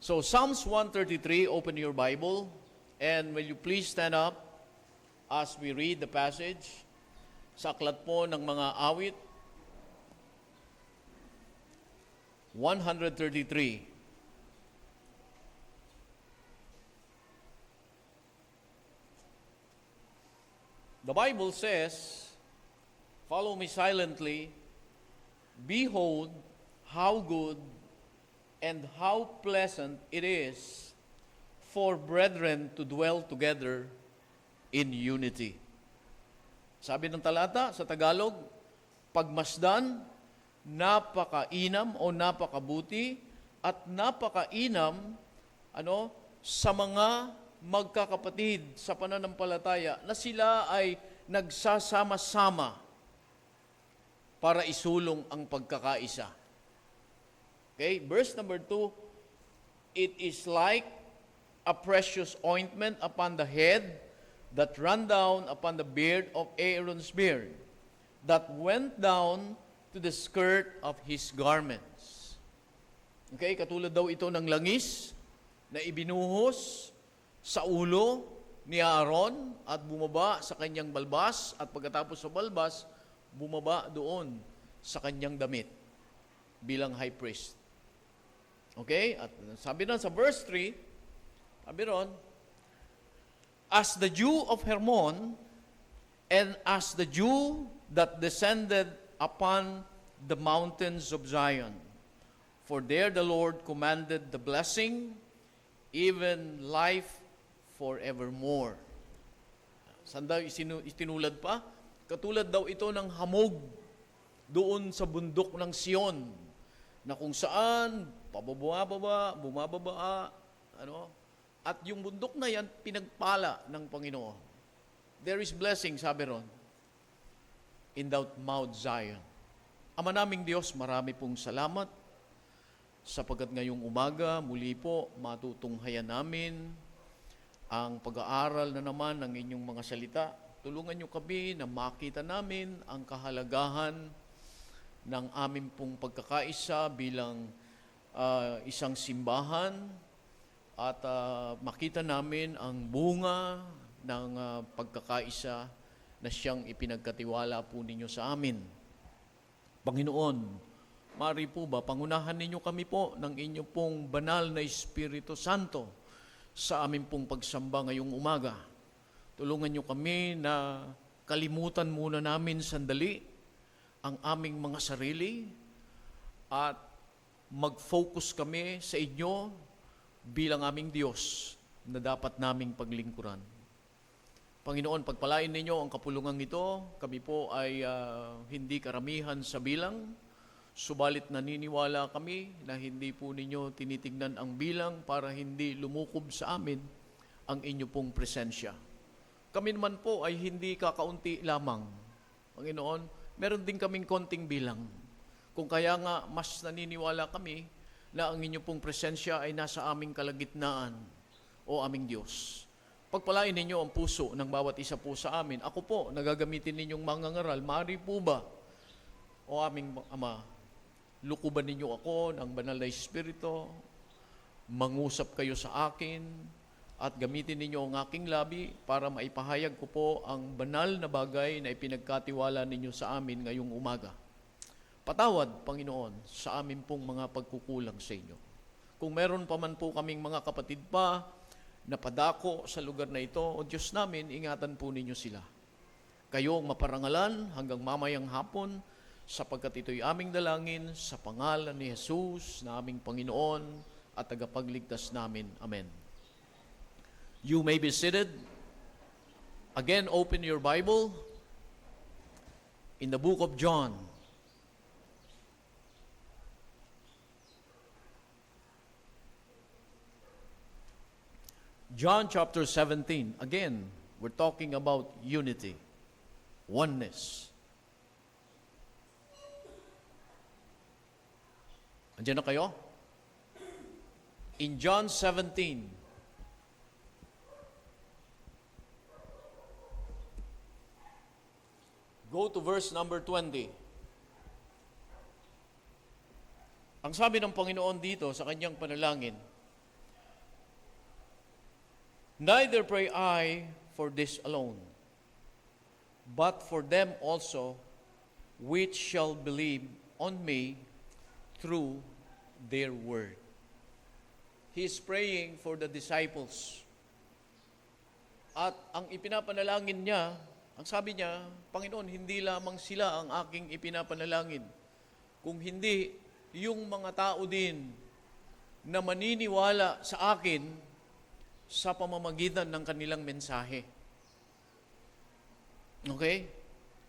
So Psalms 133, open your Bible, and will you please stand up as we read the passage sa aklat po ng mga awit, 133. The Bible says, follow me silently, behold how good and how pleasant it is for brethren to dwell together in unity. Sabi ng talata sa Tagalog, pagmasdan, napakainam o napakabuti at napakainam sa mga magkakapatid sa pananampalataya na sila ay nagsasama-sama para isulong ang pagkakaisa. Okay, verse number 2, it is like a precious ointment upon the head that ran down upon the beard of Aaron's beard, that went down to the skirt of his garments. Okay, katulad daw ito ng langis na ibinuhos sa ulo ni Aaron at bumaba sa kanyang balbas at pagkatapos sa balbas, bumaba doon sa kanyang damit bilang high priest. Okay? At sabi na sa verse 3, sabi ron, as the dew of Hermon and as the dew that descended upon the mountains of Zion. For there the Lord commanded the blessing, even life forevermore. Saan daw itinulad pa? Katulad daw ito ng hamog doon sa bundok ng Sion, na kung saan bumababa, at yung bundok na yan, pinagpala ng Panginoon. There is blessing, sabi ron, in that Mount Zion. Ama naming Diyos, marami pong salamat sapagkat ngayong umaga, muli po, matutunghayan namin ang pag-aaral na naman ng inyong mga salita. Tulungan niyo kami na makita namin ang kahalagahan ng aming pong pagkakaisa bilang isang simbahan at makita namin ang bunga ng pagkakaisa na siyang ipinagkatiwala po ninyo sa amin. Panginoon, maaari po ba, pangunahan ninyo kami po ng inyo pong banal na Espiritu Santo sa amin pong pagsamba ngayong umaga. Tulungan niyo kami na kalimutan muna namin sandali ang aming mga sarili at mag-focus kami sa inyo bilang aming Diyos na dapat naming paglingkuran. Panginoon, pagpalain ninyo ang kapulungang ito. Kami po ay hindi karamihan sa bilang, subalit naniniwala kami na hindi po ninyo tinitignan ang bilang para hindi lumukob sa amin ang inyo pong presensya. Kami naman po ay hindi kakaunti lamang. Panginoon, meron din kaming konting bilang. Kung kaya nga mas naniniwala kami na ang inyo pong presensya ay nasa aming kalagitnaan o aming Diyos. Pagpalain ninyo ang puso ng bawat isa po sa amin. Ako po, nagagamitin ninyong mangangaral. Maaari po ba, o aming Ama, lukuban ninyo ako ng banal na Espiritu, mangusap kayo sa akin, at gamitin ninyo ang aking labi para maipahayag ko po ang banal na bagay na ipinagkatiwala ninyo sa amin ngayong umaga. Patawad, Panginoon, sa amin pong mga pagkukulang sa inyo. Kung meron pa man po kaming mga kapatid pa na padako sa lugar na ito, o Diyos namin, ingatan po ninyo sila. Kayo ang maparangalan hanggang mamayang hapon, sapagkat ito'y aming dalangin sa pangalan ni Jesus na aming Panginoon at tagapagligtas namin. Amen. You may be seated. Again, open your Bible in the book of John. John chapter 17. Again, we're talking about unity, oneness. Andiyan na kayo? In John 17, go to verse number 20. Ang sabi ng Panginoon dito sa kanyang panalangin, Neither pray I for this alone, but for them also which shall believe on me through their word. He is praying for the disciples. At ang ipinapanalangin niya, ang sabi niya, Panginoon, hindi lamang sila ang aking ipinapanalangin, kung hindi yung mga tao din na maniniwala sa akin sa pamamagitan ng kanilang mensahe. Okay?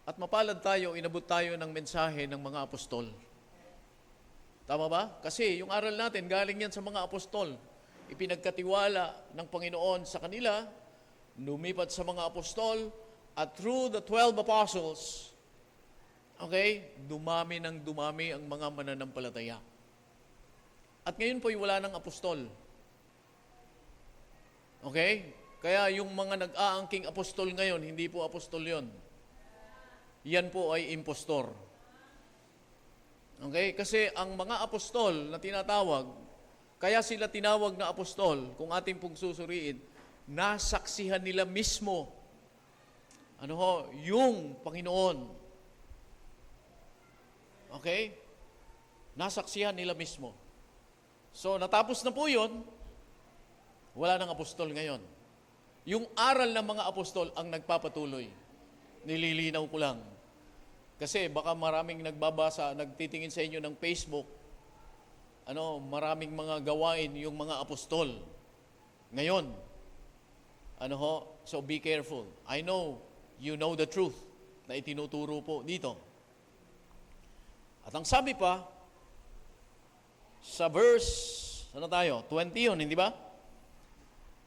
At mapalad tayo, inabot tayo ng mensahe ng mga apostol. Tama ba? Kasi yung aral natin, galing yan sa mga apostol. Ipinagkatiwala ng Panginoon sa kanila, lumipat sa mga apostol, at through the 12 apostles, okay, dumami ng dumami ang mga mananampalataya. At ngayon po'y wala ng apostol. Okay? Kaya yung mga nag-aangking apostol ngayon, hindi po apostol yon. Yan po ay impostor. Okay? Kasi ang mga apostol na tinatawag, kaya sila tinawag na apostol, kung ating pong susuriin, nasaksihan nila mismo, yung Panginoon. Okay? Nasaksihan nila mismo. So, natapos na po yun, wala ng apostol ngayon. Yung aral ng mga apostol ang nagpapatuloy. Nililinaw ko lang. Kasi baka maraming nagbabasa, nagtitingin sa inyo ng Facebook, maraming mga gawain yung mga apostol. Ngayon, so be careful. I know, you know the truth na itinuturo po dito. At ang sabi pa, sa verse, ano tayo? 20 yun, hindi ba?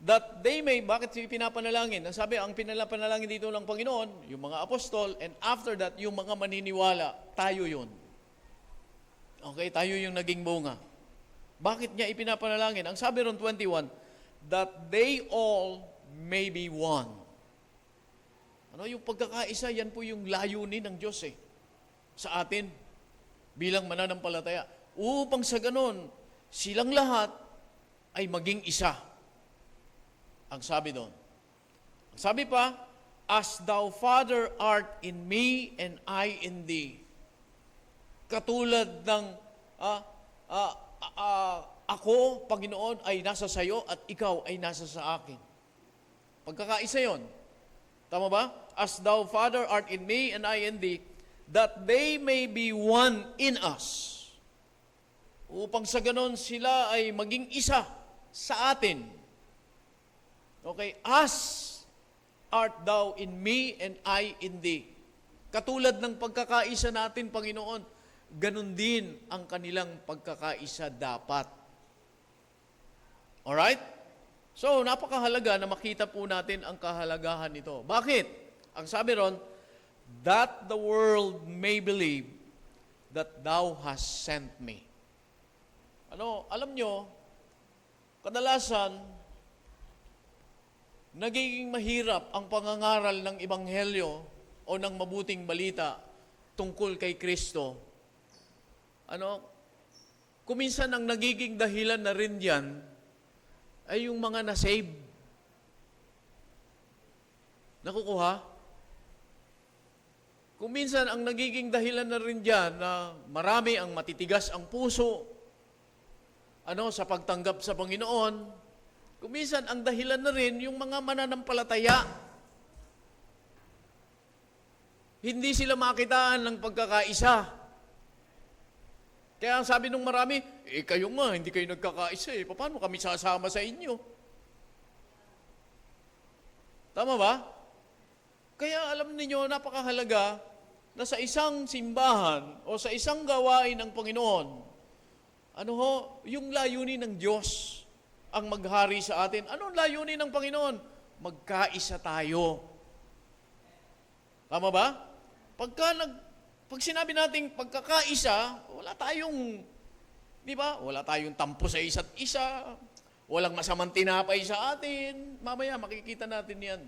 That they may, bakit pinapanalangin? Ang sabi, ang pinapanalangin dito ng Panginoon, yung mga apostol, and after that, yung mga maniniwala, tayo yun. Okay, tayo yung naging bunga. Bakit niya ipinapanalangin? Ang sabi ron 21, that they all may be one. Yung pagkakaisa, yan po yung layunin ng Diyos sa atin bilang mananampalataya. Upang sa ganon, silang lahat ay maging isa. Ang sabi doon. Ang sabi pa, as thou, Father, art in me and I in thee. Katulad ng ako, Panginoon, ay nasa sayo at ikaw ay nasa sa akin. Pagkakaisa yon. Tama ba? As thou, Father, art in me and I in thee, that they may be one in us. Upang sa ganon sila ay maging isa sa atin. Okay, as art thou in me and I in thee. Katulad ng pagkakaisa natin, Panginoon, ganun din ang kanilang pagkakaisa dapat. Alright? So, napakahalaga na makita po natin ang kahalagahan nito. Bakit? Ang sabi ron, that the world may believe that thou hast sent me. Alam nyo, kadalasan, nagiging mahirap ang pangangaral ng Ebanghelyo o ng mabuting balita tungkol kay Kristo. Kuminsan ang nagiging dahilan na rin diyan ay yung mga na-save. Nakukuha? Kuminsan ang nagiging dahilan na rin diyan na marami ang matitigas ang puso sa pagtanggap sa Panginoon. Kuminsan, ang dahilan na rin yung mga mananampalataya. Hindi sila makitaan ng pagkakaisa. Kaya ang sabi nung marami, kayo nga, hindi kayo nagkakaisa Paano kami sasama sa inyo? Tama ba? Kaya alam niyo napakahalaga na sa isang simbahan o sa isang gawain ng Panginoon, yung layunin ng Diyos ang maghari sa atin. Anong layunin ng Panginoon? Magkaisa tayo. Tama ba? Pag sinabi nating pagkakaisa, wala tayong, di ba? Wala tayong tampo sa isa't isa. Walang masamang tinapay sa atin. Mamaya, makikita natin yan.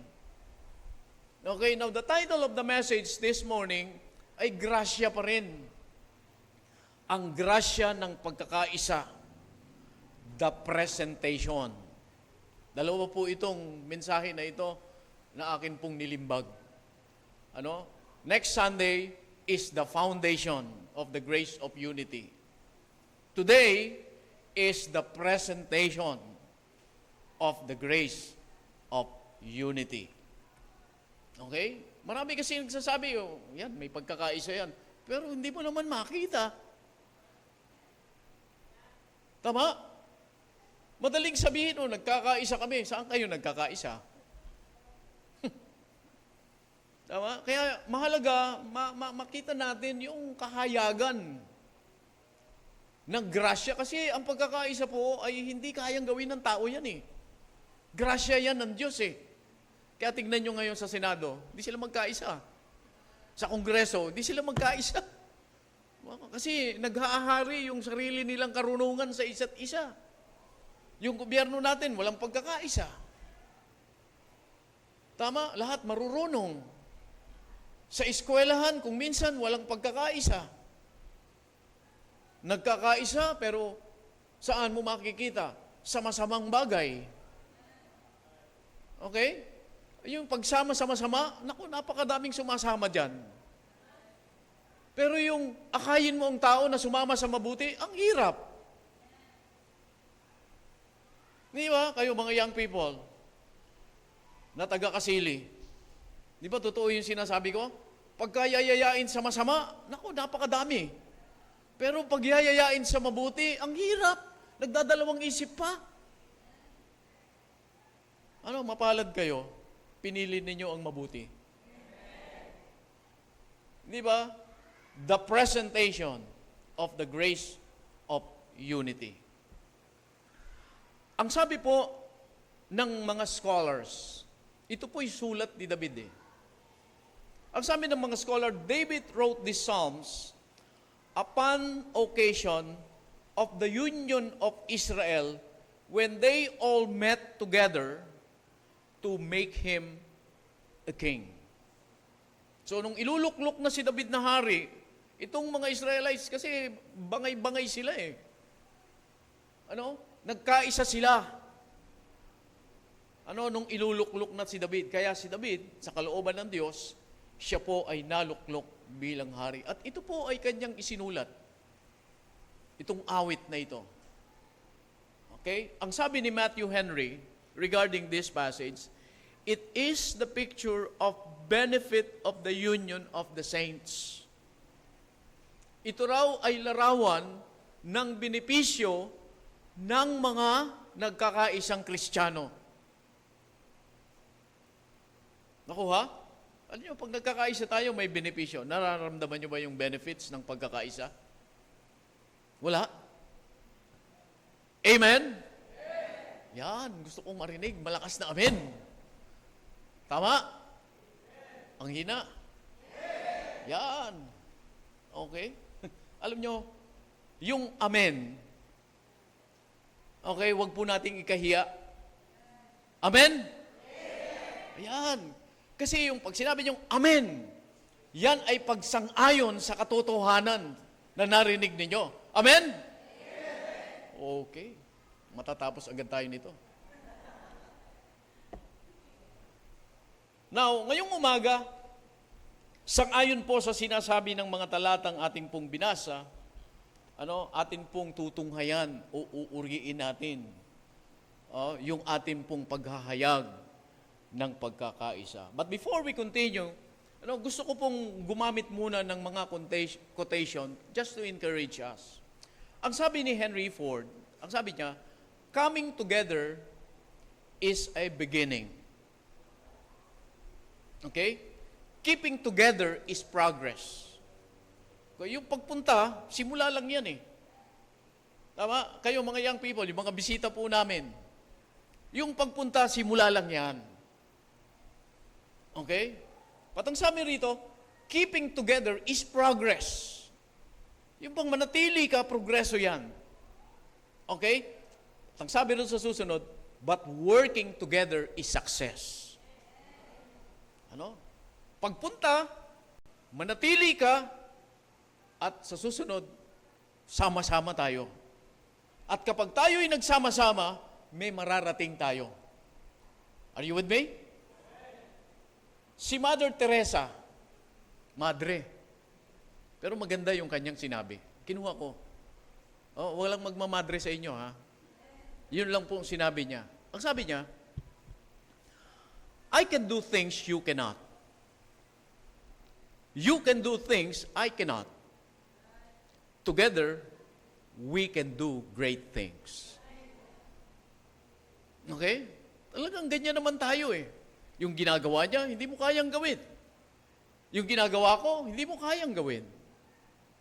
Okay, now the title of the message this morning ay grasya pa rin. Ang grasya ng pagkakaisa. The presentation. Dalawa po itong mensahe na ito na akin pong nilimbag. Next Sunday is the foundation of the grace of unity. Today is the presentation of the grace of unity. Okay? Marami kasi nagsasabi, yan, may pagkakaisa yan. Pero hindi mo naman makita. Tama? Madaling sabihin, nagkakaisa kami. Saan kayo nagkakaisa? Tama? Kaya mahalaga, makita natin yung kahayagan ng grasya. Kasi ang pagkakaisa po ay hindi kayang gawin ng tao yan eh. Grasya yan ng Diyos eh. Kaya tignan nyo ngayon sa Senado, hindi sila magkaisa. Sa Kongreso, hindi sila magkaisa. Kasi naghahari yung sarili nilang karunungan sa isa't isa. Yung gobyerno natin, walang pagkakaisa. Tama? Lahat marurunong. Sa eskwelahan, kung minsan, walang pagkakaisa. Nagkakaisa, pero saan mo makikita? Sa masamang bagay. Okay? Yung pagsama-sama-sama, naku, napakadaming sumasama dyan. Pero yung akayin mo ang tao na sumama sa mabuti, ang hirap. Di ba, kayo mga young people, na taga-Kasili, di ba totoo yung sinasabi ko? Pagkayayayain sa masama, naku, napakadami. Pero pagyayayain sa mabuti, ang hirap. Nagdadalawang isip pa. Mapalad kayo, pinili ninyo ang mabuti. Di ba? The presentation of the grace of unity. Ang sabi po ng mga scholars, ito po'y sulat ni David eh. Ang sabi ng mga scholar, David wrote these Psalms upon occasion of the union of Israel when they all met together to make him a king. So, nung iluluklok na si David na hari, itong mga Israelites, kasi bangay-bangay sila eh. Nagkaisa sila. Nung iluluklok na si David. Kaya si David, sa kalooban ng Diyos, siya po ay naluklok bilang hari. At ito po ay kanyang isinulat. Itong awit na ito. Okay? Ang sabi ni Matthew Henry regarding this passage, it is the picture of benefit of the union of the saints. Ito raw ay larawan ng benepisyo ng mga nagkakaisang Kristiyano. Nakuha? Alam niyo, pag nagkakaisa tayo, may benepisyo. Nararamdaman niyo ba yung benefits ng pagkakaisa? Wala? Amen? Yan, gusto kong marinig. Malakas na amen. Tama? Ang hina? Yan. Okay? Alam niyo, yung amen, okay, wag po nating ikahiya. Amen? Ayan. Kasi yung pag sinabi niyong amen, yan ay pagsang-ayon sa katotohanan na narinig ninyo. Amen? Okay. Matatapos agad tayo nito. Now, ngayong umaga, sang-ayon po sa sinasabi ng mga talatang ating pong binasa, atin pong tutunghayan o uuriin natin yung ating pong paghahayag ng pagkakaisa. But before we continue, gusto ko pong gumamit muna ng mga quotation just to encourage us. Ang sabi ni Henry Ford, ang sabi niya, coming together is a beginning. Okay? Keeping together is progress. Yung pagpunta, simula lang yan eh. Tama? Kayo mga young people, yung mga bisita po namin, yung pagpunta, simula lang yan. Okay? Patang sabi rito, keeping together is progress. Yung pang manatili ka, progreso yan. Okay? Patang sabi rito sa susunod, but working together is success. Pagpunta, manatili ka, at sa susunod, sama-sama tayo. At kapag tayo'y nagsama-sama, may mararating tayo. Are you with me? Si Mother Teresa, madre. Pero maganda yung kanyang sinabi. Kinuha ko. Oh, walang magmamadre sa inyo, ha? Yun lang po ang sinabi niya. Ang sabi niya, I can do things you cannot. You can do things I cannot. Together, we can do great things. Okay? Talagang ganyan naman tayo eh. Yung ginagawa niya, hindi mo kayang gawin. Yung ginagawa ko, hindi mo kayang gawin.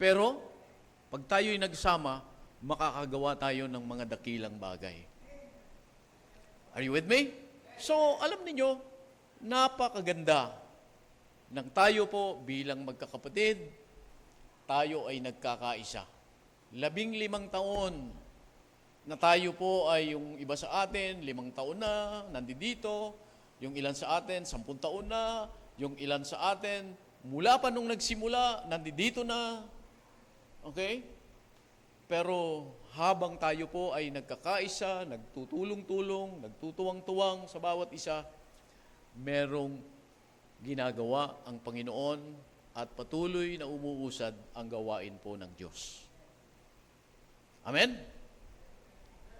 Pero, pag tayo'y nagsama, makakagawa tayo ng mga dakilang bagay. Are you with me? So, alam niyo, napakaganda ng tayo po bilang magkakapatid, tayo ay nagkakaisa. 15 taon na tayo po ay yung iba sa atin, 5 taon na, nandito, yung ilan sa atin, 10 taon na, yung ilan sa atin, mula pa nung nagsimula, nandito na. Okay? Pero habang tayo po ay nagkakaisa, nagtutulong-tulong, nagtutuwang-tuwang sa bawat isa, merong ginagawa ang Panginoon at patuloy na umuusad ang gawain po ng Diyos. Amen?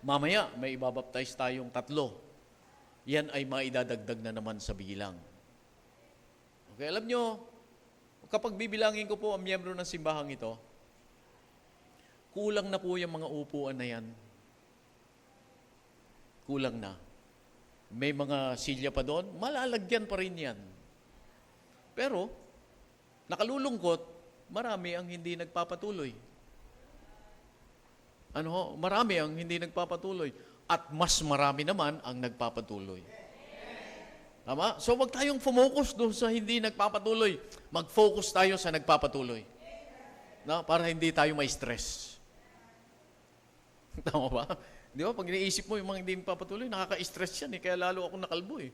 Mamaya, may ibabaptize tayong 3. Yan ay maidadagdag na naman sa bilang. Okay, alam nyo, kapag bibilangin ko po ang miyembro ng simbahang ito, kulang na po yung mga upuan na yan. Kulang na. May mga silya pa doon, malalagyan pa rin yan. Pero, nakalulungkot, marami ang hindi nagpapatuloy. Marami ang hindi nagpapatuloy. At mas marami naman ang nagpapatuloy. Tama? So, wag tayong focus doon sa hindi nagpapatuloy. Mag-focus tayo sa nagpapatuloy. Na, para hindi tayo may stress. Tama ba? Di ba? Pag iniisip mo yung mga hindi nagpapatuloy, nakaka-stress yan eh. Kaya lalo ako nakalbo eh.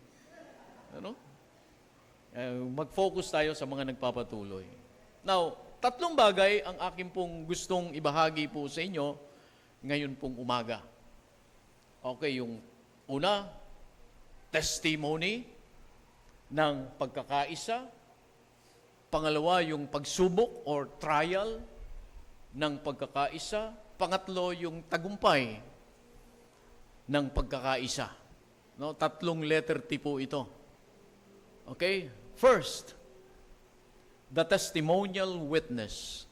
Mag-focus tayo sa mga nagpapatuloy. Now, 3 bagay ang akin pong gustong ibahagi po sa inyo ngayon pong umaga. Okay, yung una, testimony ng pagkakaisa. Pangalawa, yung pagsubok or trial ng pagkakaisa. Pangatlo, yung tagumpay ng pagkakaisa. 3 letter T po ito. Okay? First, the testimonial witness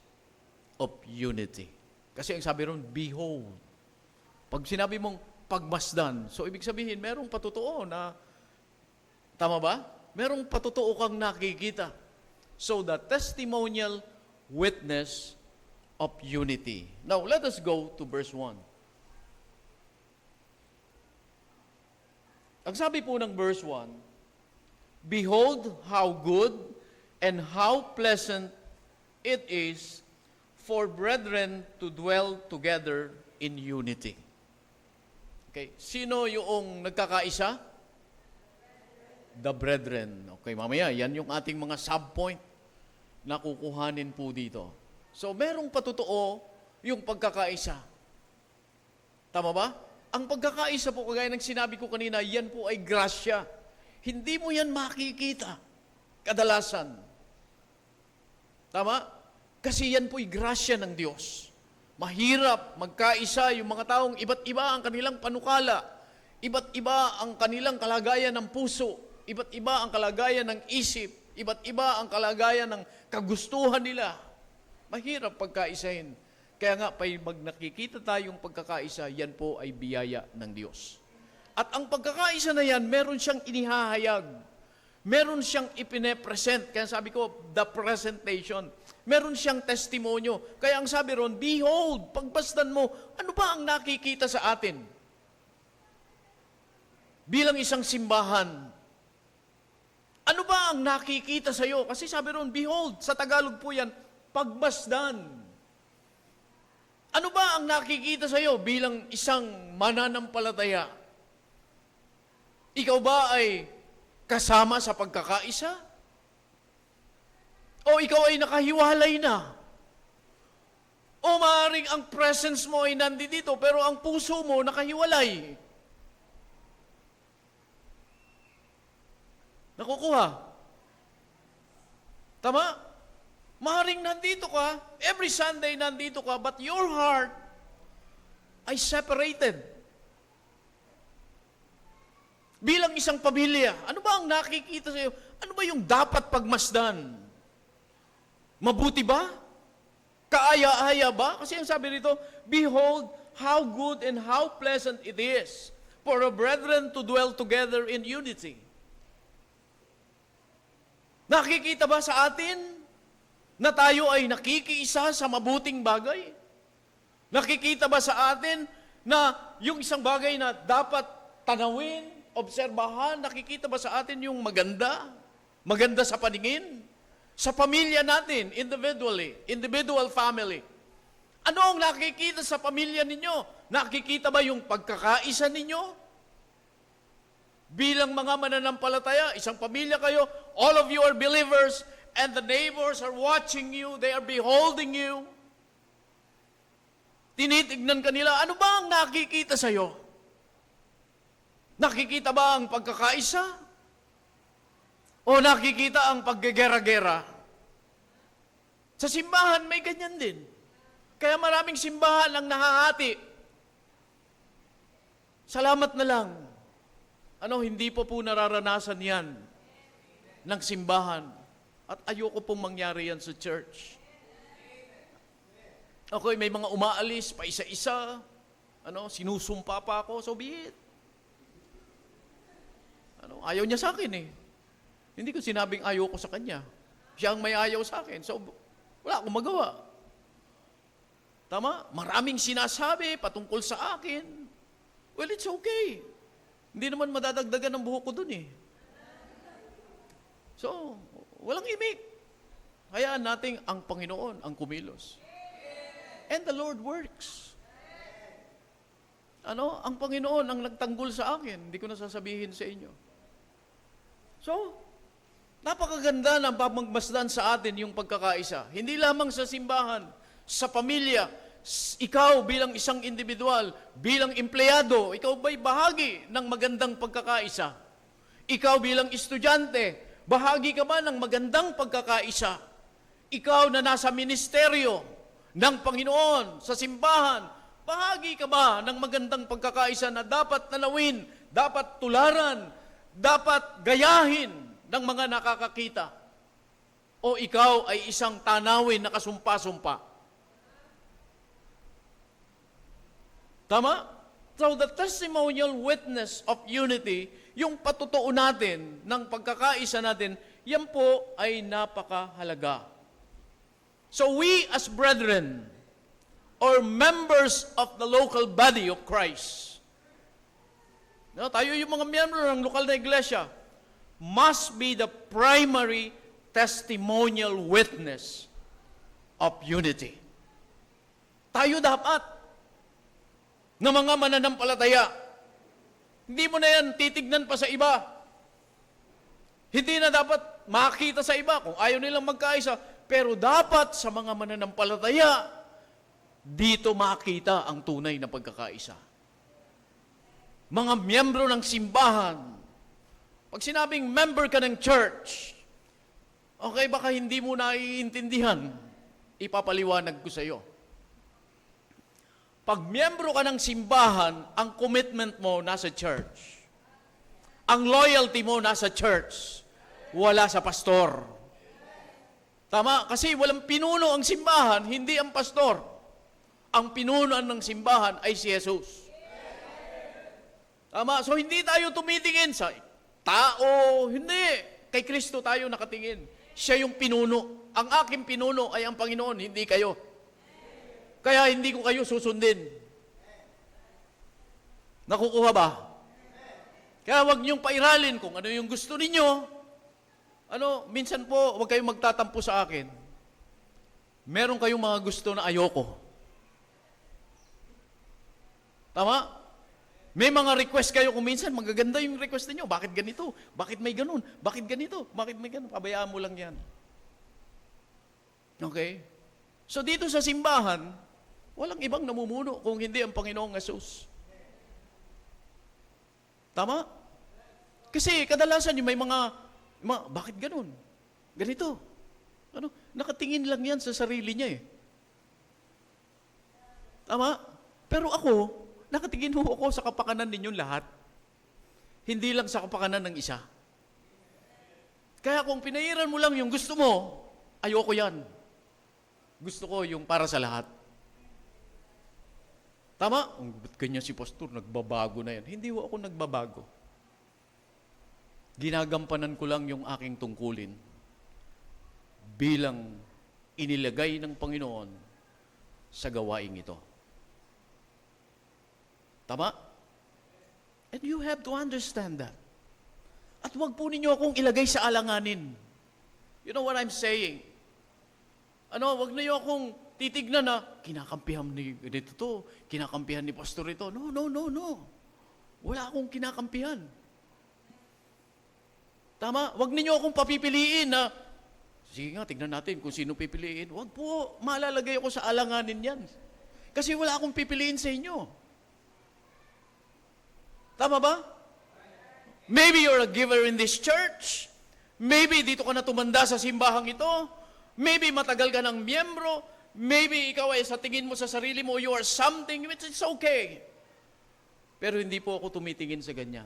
of unity. Kasi ang sabi ron, behold. Pag sinabi mong pagmasdan, so ibig sabihin, merong patotoo na, tama ba? Merong patotoo kang nakikita. So, the testimonial witness of unity. Now, let us go to verse 1. Ang sabi po ng verse 1, behold how good and how pleasant it is for brethren to dwell together in unity. Okay, sino yung nagkakaisa? The brethren. Okay, mamaya, yan yung ating mga subpoint na kukuhanin po dito. So, merong patotoo yung pagkakaisa. Tama ba? Ang pagkakaisa po, kagaya ng sinabi ko kanina, yan po ay grasya. Hindi mo yan makikita kadalasan. Tama? Kasi yan po'y grasya ng Diyos. Mahirap magkaisa yung mga taong iba't iba ang kanilang panukala, iba't iba ang kanilang kalagayan ng puso, iba't iba ang kalagayan ng isip, iba't iba ang kalagayan ng kagustuhan nila. Mahirap pagkaisahin. Kaya nga, pag nakikita tayong pagkakaisa, yan po ay biyaya ng Diyos. At ang pagkakaisa na yan, meron siyang inihahayag. Meron siyang ipine-present. Kaya sabi ko, the presentation. Meron siyang testimonyo. Kaya ang sabi ron, behold, pagbasdan mo, ano ba ang nakikita sa atin? Bilang isang simbahan, ano ba ang nakikita sa iyo? Kasi sabi ron, behold, sa Tagalog po yan, pagbasdan. Ano ba ang nakikita sa iyo bilang isang mananampalataya? Ikaw ba ay kasama sa pagkakaisa? O ikaw ay nakahiwalay na? O maaaring ang presence mo ay nandito pero ang puso mo nakahiwalay? Nakukuha? Tama? Maaaring nandito ka, every Sunday nandito ka, but your heart ay separated. Bilang isang pamilya, ano ba ang nakikita sa iyo? Ano ba yung dapat pagmasdan? Mabuti ba? Kaaya-aya ba? Kasi ang sabi rito, behold, how good and how pleasant it is for a brethren to dwell together in unity. Nakikita ba sa atin na tayo ay nakikiisa sa mabuting bagay? Nakikita ba sa atin na yung isang bagay na dapat tanawin, obserbahan, nakikita ba sa atin yung maganda? Maganda sa paningin? Sa pamilya natin, individual family. Ano ang nakikita sa pamilya ninyo? Nakikita ba yung pagkakaisa ninyo? Bilang mga mananampalataya, isang pamilya kayo, all of you are believers, and the neighbors are watching you, they are beholding you. Tinitignan kanila, ano ba ang nakikita sa'yo? Nakikita ba ang pagkakaisa? O nakikita ang paggegera-gera? Sa simbahan, may ganyan din. Kaya maraming simbahan ang nahahati. Salamat na lang. Hindi po nararanasan yan ng simbahan. At ayoko pong mangyari yan sa church. Okay, may mga umaalis, pa isa-isa. Sinusumpa pa ako, so be it. Ayaw niya sa akin eh. Hindi ko sinabing ayaw ko sa kanya. Siya ang may ayaw sa akin. So, wala akong magawa. Tama? Maraming sinasabi patungkol sa akin. Well, it's okay. Hindi naman madadagdagan ng buhok ko dun eh. So, walang imik. Hayaan natin ang Panginoon ang kumilos. And the Lord works. Ang Panginoon ang nagtanggol sa akin. Hindi ko na sasabihin sa inyo. So, napakaganda ng pamagmasdan sa atin yung pagkakaisa. Hindi lamang sa simbahan, sa pamilya, ikaw bilang isang individual, bilang empleyado, ikaw ba'y bahagi ng magandang pagkakaisa? Ikaw bilang estudyante, bahagi ka ba ng magandang pagkakaisa? Ikaw na nasa ministeryo ng Panginoon, sa simbahan, bahagi ka ba ng magandang pagkakaisa na dapat tanawin, dapat tularan, dapat gayahin ng mga nakakakita? O ikaw ay isang tanawin na kasumpa-sumpa? Tama? So the testimonial witness of unity, yung patutuo natin ng pagkakaisa natin, yan po ay napakahalaga. So we as brethren, or members of the local body of Christ, tayo yung mga miyembro ng lokal na iglesia, must be the primary testimonial witness of unity. Tayo dapat na mga mananampalataya. Hindi mo na yan titignan pa sa iba. Hindi na dapat makita sa iba kung ayaw nilang magkaisa. Pero dapat sa mga mananampalataya, dito makita ang tunay na pagkakaisa. Mga miyembro ng simbahan, pag sinabing member ka ng church, okay, baka hindi mo naiintindihan, ipapaliwanag ko sa iyo. Pag miyembro ka ng simbahan, ang commitment mo nasa church. Ang loyalty mo nasa church. Wala sa pastor. Tama? Kasi walang pinuno ang simbahan, hindi ang pastor. Ang pinunuan ng simbahan ay si Jesus. Tama? So hindi tayo tumitingin sa tao. Hindi. Kay Kristo tayo nakatingin. Siya yung pinuno. Ang aking pinuno ay ang Panginoon, hindi kayo. Kaya hindi ko kayo susundin. Nakukuha ba? Kaya huwag niyong pairalin kung ano yung gusto ninyo. Minsan po, huwag kayong magtatampo sa akin. Meron kayong mga gusto na ayoko. Tama? May mga request kayo kung minsan magaganda yung request niyo. Bakit ganito? Bakit may ganun? Bakit ganito? Bakit may ganun? Pabayaan mo lang yan. Okay? So dito sa simbahan, walang ibang namumuno kung hindi ang Panginoong Jesus. Tama? Kasi kadalasan yung may mga Bakit ganun? Ganito. Nakatingin lang yan sa sarili niya eh. Tama? Pero ako, nakatingin ho ako sa kapakanan ninyong lahat. Hindi lang sa kapakanan ng isa. Kaya kung pinairan mo lang yung gusto mo, ayoko yan. Gusto ko yung para sa lahat. Tama? Ba't ganyan si pastor, nagbabago na yan. Hindi ho ako nagbabago. Ginagampanan ko lang yung aking tungkulin bilang inilagay ng Panginoon sa gawaing ito. Tama? And you have to understand that. At huwag po ninyo akong ilagay sa alanganin. You know what I'm saying? Huwag niyo akong titignan na kinakampihan ni dito to, kinakampihan ni pastor ito. No. Wala akong kinakampihan. Tama? Huwag ninyo akong papipiliin na, sige nga, tignan natin kung sino pipiliin. Huwag po, malalagay ako sa alanganin yan. Kasi wala akong pipiliin sa inyo. Tama ba? Maybe you're a giver in this church. Maybe dito ka na tumanda sa simbahang ito. Maybe matagal ka ng miyembro. Maybe ikaw ay sa tingin mo sa sarili mo, you are something, which is okay. Pero hindi po ako tumitingin sa ganyan.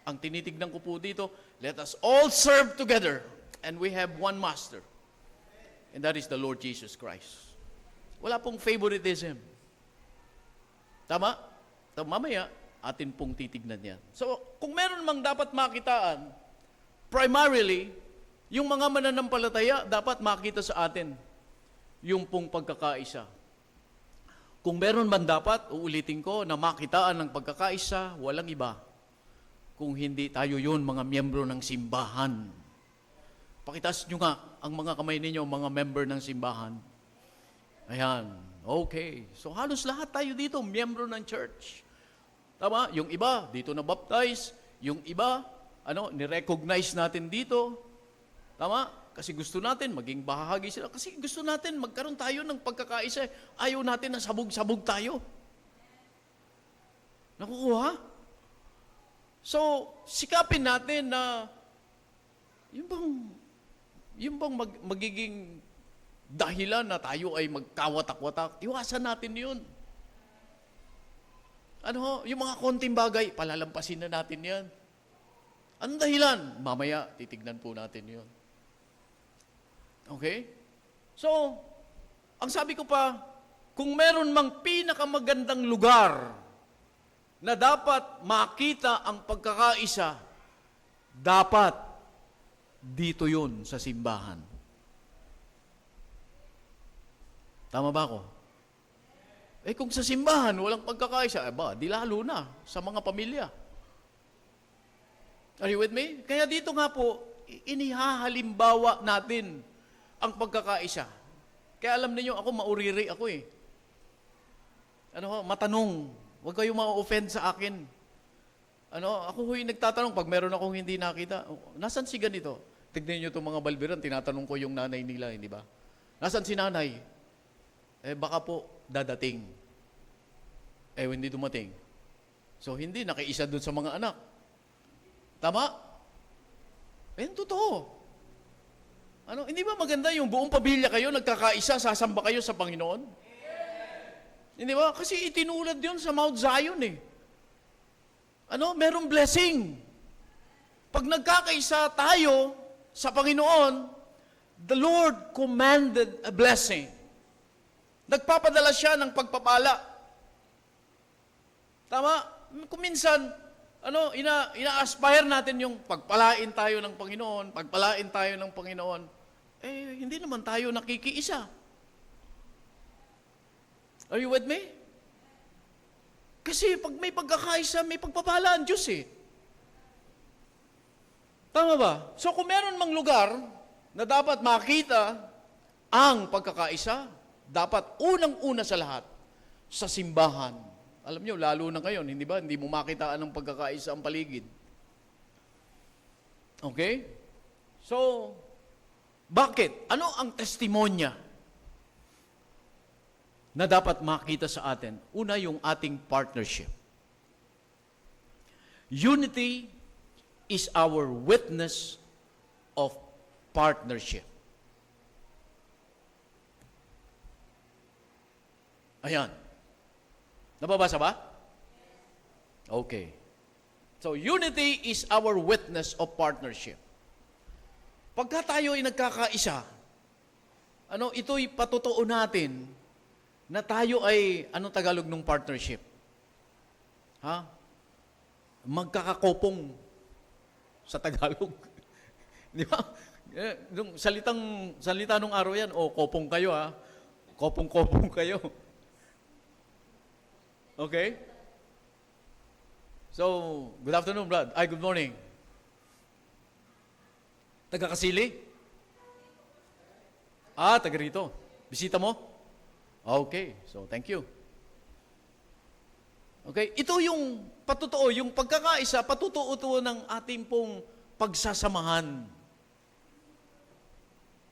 Ang tinitignan ko po dito, let us all serve together. And we have one master. And that is the Lord Jesus Christ. Wala pong favoritism. Tama? Mamaya, atin pong titignan yan. So, kung meron mang dapat makitaan, primarily, yung mga mananampalataya dapat makita sa atin yung pong pagkakaisa. Kung meron man dapat, uulitin ko, na makitaan ng pagkakaisa, walang iba. Kung hindi tayo yun, mga miyembro ng simbahan. Pakitas nyo nga ang mga kamay ninyo, mga member ng simbahan. Ayan, okay. So halos lahat tayo dito, miyembro ng church. Tama? Yung iba, dito na baptize. Yung iba, nirecognize natin dito. Tama? Kasi gusto natin maging bahagi sila. Kasi gusto natin magkaroon tayo ng pagkakaisa. Ayaw natin na sabog-sabog tayo. Nakukuha? So, sikapin natin na yung bang magiging dahilan na tayo ay magkawatak-watak, iwasan natin yun. Yung mga konting bagay, palalampasin na natin yan. Anong dahilan? Mamaya, titignan po natin yun. Okay? So, ang sabi ko pa, kung meron mang pinakamagandang lugar na dapat makita ang pagkakaisa, dapat dito yun sa simbahan. Tama ba ako? Kung sa simbahan walang pagkakaisa, di lalo na sa mga pamilya. Are you with me? Kaya dito nga po, inihahalimbawa natin ang pagkakaisa. Kaya alam niyo ako, mauriri ako eh. Matanong. Huwag kayo ma-offend sa akin. Ako huy nagtatanong pag meron akong hindi nakita. Nasaan si ganito? Tignan niyo itong mga balbiran, tinatanong ko yung nanay nila, hindi ba? Nasaan si nanay? Baka po dadating. Hindi dumating. So, hindi nakiisa doon sa mga anak. Tama? Totoo. Hindi ba maganda yung buong pamilya kayo, nagkakaisa, sasamba kayo sa Panginoon? Hindi ba? Kasi itinulad yun sa Mount Zion eh. Merong blessing. Pag nagkakaisa tayo sa Panginoon, the Lord commanded a blessing. Nagpapadala siya ng pagpapala. Tama? Kung minsan, ina-aspire natin yung pagpalain tayo ng Panginoon, pagpalain tayo ng Panginoon. Hindi naman tayo nakikiisa. Are you with me? Kasi pag may pagkakaisa, may pagpapala ang Diyos eh. Tama ba? So kung meron mang lugar na dapat makita ang pagkakaisa, dapat unang-una sa lahat, sa simbahan. Alam nyo, lalo na ngayon, hindi ba? Hindi mo makitaan ng pagkakaisa ang paligid. Okay? So, bakit? Ano ang testimonya na dapat makita sa atin? Una, yung ating partnership. Unity is our witness of partnership. Ayan. Nababasa ba? Okay. So, unity is our witness of partnership. Pagka tayo ay nagkakaisa, ito'y patotoo natin na tayo ay, anong Tagalog ng partnership? Ha? Magkakakopong sa Tagalog. Di ba? Yung salita nung araw yan, kopong kayo ha. Kopong-kopong kayo. Okay? So, good afternoon, Brad. Ay, good morning. Taga Kasili? Taga rito. Bisita mo? Okay. So, thank you. Okay? Ito yung patotoo, yung pagkakaisa, patotoo ito ng ating pong pagsasamahan.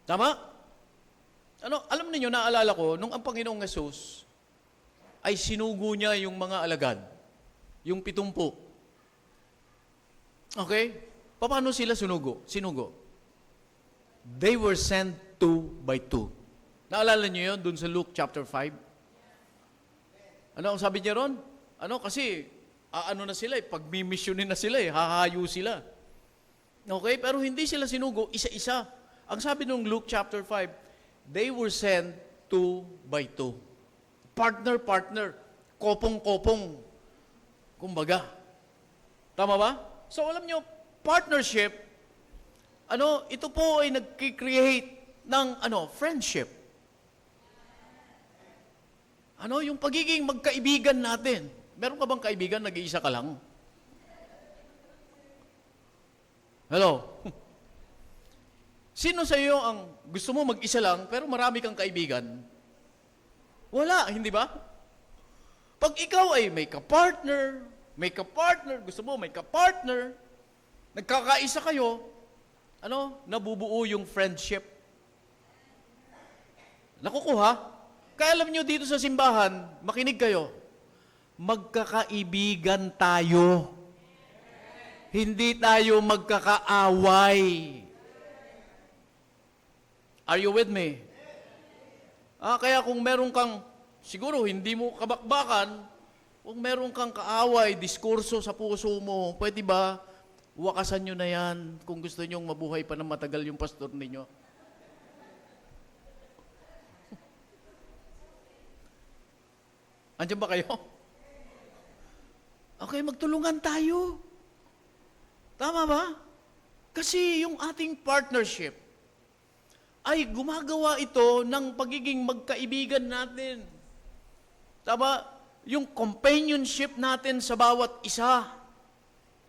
Tama? Alam niyo, naalala ko, nung ang Panginoong Yesus ay sinugo niya yung mga alagad. Yung 70. Okay? Paano sila sinugo? They were sent 2 by 2. Naalala niyo yun dun sa Luke chapter 5? Ano ang sabi niya ron? Kasi, na sila pagmimisyonin na sila hahayo sila. Okay? Pero hindi sila sinugo, isa-isa. Ang sabi nung Luke chapter 5, they were sent 2 by 2. Partner. Kopong-kopong. Kumbaga. Tama ba? So alam nyo, partnership, ito po ay nag-create ng friendship. Yung pagiging magkaibigan natin. Meron ka bang kaibigan, nag-iisa ka lang? Hello? Sino sa iyo ang gusto mo mag-isa lang, pero marami kang kaibigan? Wala, hindi ba? Pag ikaw ay may ka-partner, gusto mo may ka-partner, nagkakaisa kayo, nabubuo yung friendship. Nakukuha? Kaya alam nyo dito sa simbahan, makinig kayo, magkakaibigan tayo. Hindi tayo magkakaaway. Are you with me? Kaya kung meron kang, siguro hindi mo kabakbakan, kung meron kang kaaway, diskurso sa puso mo, pwede ba, wakasan nyo na yan kung gusto nyong mabuhay pa ng matagal yung pastor ninyo? Andiyan ba kayo? Okay, magtulungan tayo. Tama ba? Kasi yung ating partnership ay gumagawa ito ng pagiging magkaibigan natin. Tama? Yung companionship natin sa bawat isa.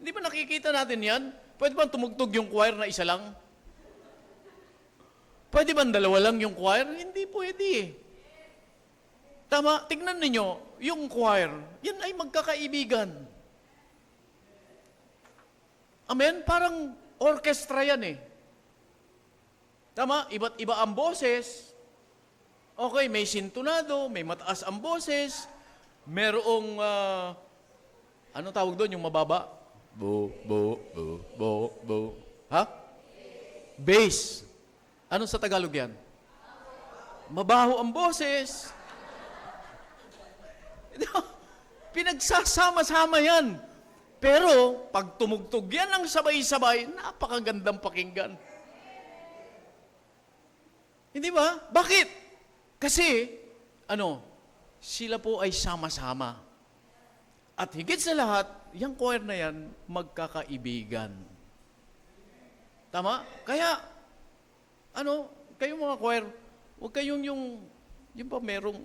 Hindi ba nakikita natin yan? Pwede ba tumugtog yung choir na isa lang? Pwede ba dalawa lang yung choir? Hindi pwede eh. Tama? Tignan ninyo, yung choir, yan ay magkakaibigan. Amen? Parang orchestra yan eh. Tama? Iba't iba ang boses. Okay, may sintonado, may mataas ang boses, merong, ano tawag doon, yung mababa? Bo, bo, bo, bo, bo. Ha? Bass. Ano sa Tagalog yan? Mabaho ang boses. Pinagsasama-sama yan. Pero, pag tumugtog yan ng sabay-sabay, napakagandang pakinggan. Hindi ba? Bakit? Kasi, sila po ay sama-sama. At higit sa lahat, yung choir na yan, magkakaibigan. Tama? Kaya, kayong mga choir, huwag kayong yung pa merong,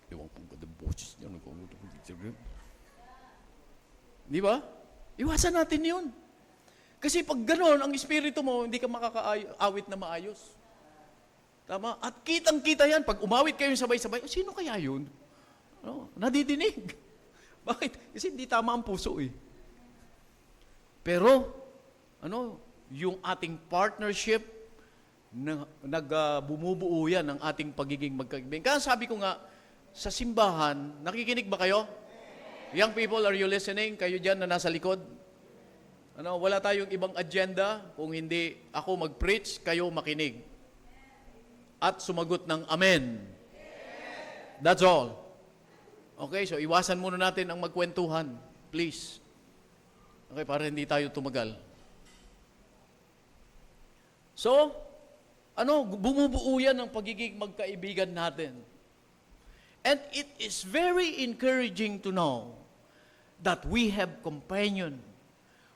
ewan pong ganda boses niya, di ba? Iwasan natin yun. Kasi pag gano'n, ang espiritu mo, hindi ka makakaawit na maayos. Tama? At kitang-kita yan. Pag umawit kayo sabay-sabay, sino kaya yun? Nadidinig. Bakit? Kasi hindi tama ang puso eh. Pero, yung ating partnership, bumubuo yan ng ating pagiging magkaibigan. Kaya sabi ko nga, sa simbahan, nakikinig ba kayo? Young people, are you listening? Kayo dyan na nasa likod? Wala tayong ibang agenda kung hindi ako mag-preach, kayo makinig. At sumagot ng amen. That's all. Okay, so iwasan muna natin ang magkwentuhan. Please. Okay, para hindi tayo tumagal. So, bumubuo yan ang pagiging magkaibigan natin. And it is very encouraging to know that we have companion.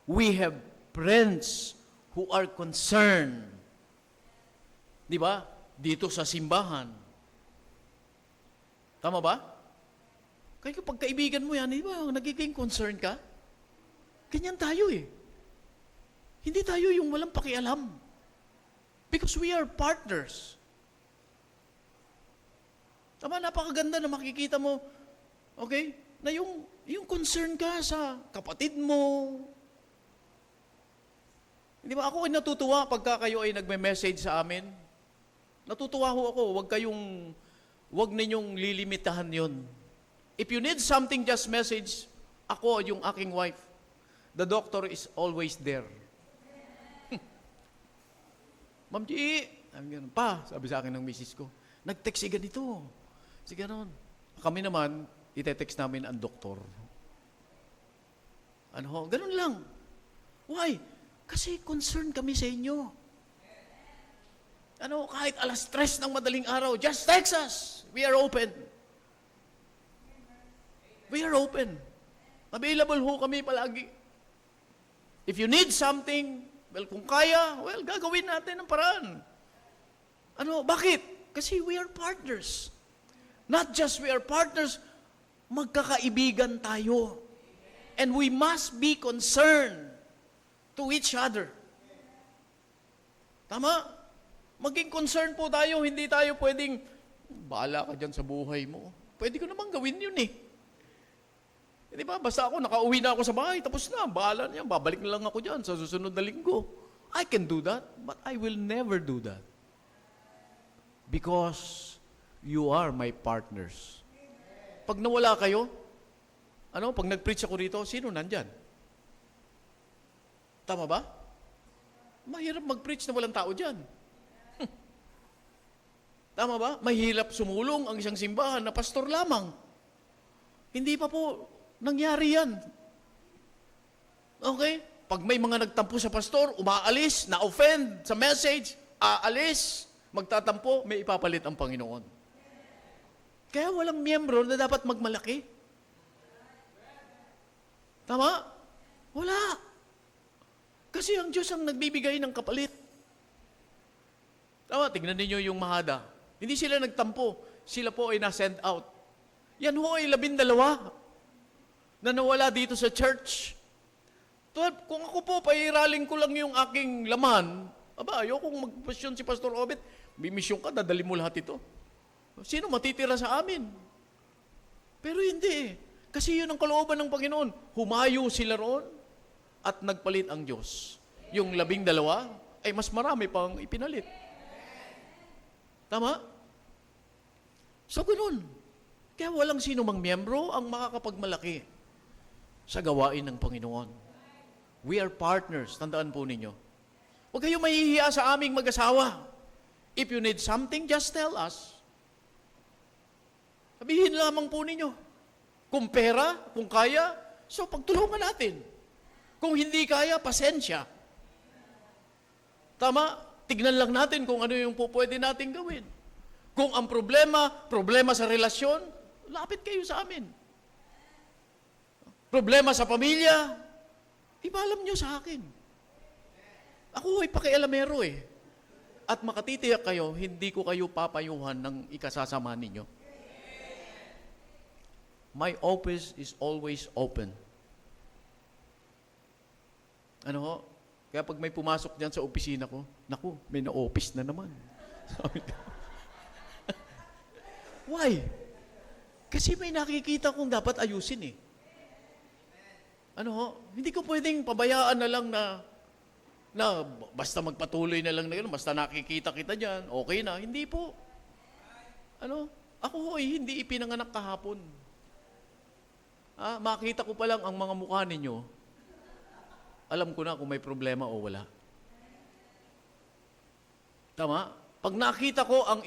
We have friends who are concerned. Di ba? Dito sa simbahan. Tama ba? Kaya kapag kaibigan mo yan, di ba, nagiging concern ka? Ganyan tayo eh. Hindi tayo yung walang pakialam. Because we are partners. Tama, napakaganda na makikita mo, okay, na yung concern ka sa kapatid mo. Hindi ba, ako ay natutuwa pagka kayo ay nagme-message sa amin. Natutuwa ho ako, wag ninyong lilimitahan yon. If you need something, just message. Ako, yung aking wife. The doctor is always there. Ma'am G, sabi sa akin ng misis ko, nag-text si ganito. Si ganon. Kami naman, ite-text namin ang doktor. Ganun lang. Why? Kasi concerned kami sa inyo. Kahit 3:00 ng madaling araw, just text us. We are open. We are open. Available ho kami palagi. If you need something, kung kaya, gagawin natin ang paraan. Bakit? Kasi we are partners. Not just we are partners, magkakaibigan tayo. And we must be concerned to each other. Tama? Maging concerned po tayo, hindi tayo pwedeng, bahala ka dyan sa buhay mo. Pwede ko naman gawin yun eh. Di ba? Basta ako, nakauwi na ako sa bahay, tapos na, bahala na yan, babalik na lang ako dyan sa susunod na linggo. I can do that, but I will never do that. Because you are my partners. Pag nawala kayo, pag nag-preach ako rito, sino nandyan? Tama ba? Mahirap mag-preach na walang tao dyan. Tama ba? Mahirap sumulong ang isang simbahan na pastor lamang. Hindi pa po nangyari yan. Okay? Pag may mga nagtampo sa pastor, umaalis, na-offend sa message, aalis, magtatampo, may ipapalit ang Panginoon. Kaya walang miyembro na dapat magmalaki. Tama? Wala. Kasi ang Diyos ang nagbibigay ng kapalit. Tama, tignan ninyo yung Mahada. Hindi sila nagtampo. Sila po ay na-send out. Yan ho ay 12 na nawala dito sa church. Kung ako po, pairaling ko lang yung aking laman, ayokong mag-misyon si Pastor Obet, may misyon ka, dadali mo lahat ito. Sino matitira sa amin? Pero hindi. Kasi yun ang kalooban ng Panginoon. Humayo sila roon at nagpalit ang Diyos. Yung 12 ay mas marami pang ipinalit. Tama? So, ganun. Kaya walang sino mang miyembro ang makakapagmalaki sa gawain ng Panginoon. We are partners. Tandaan po ninyo. Huwag kayong mahihiya sa aming mag-asawa. If you need something, just tell us. Sabihin lamang po ninyo. Kung pera, kung kaya, so pagtulungan natin. Kung hindi kaya, pasensya. Tama? Tignan lang natin kung ano yung pwede natin gawin. Kung ang problema sa relasyon, lapit kayo sa amin. Problema sa pamilya, ibalam nyo sa akin. Ako ay pakialamero eh. At makatitiyak kayo, hindi ko kayo papayuhan ng ikasasama ninyo. My office is always open. Kaya pag may pumasok dyan sa opisina ko, naku, may na-office na naman. Why? Kasi may nakikita kong dapat ayusin eh. Hindi ko pwedeng pabayaan na lang na basta magpatuloy na lang na gano'n, basta nakikita kita dyan, okay na. Hindi po. Ako hindi ipinanganak kahapon. Makita ko pa lang ang mga mukha ninyo. alam ko na kung may problema o wala. Tama? Pag nakita ko ang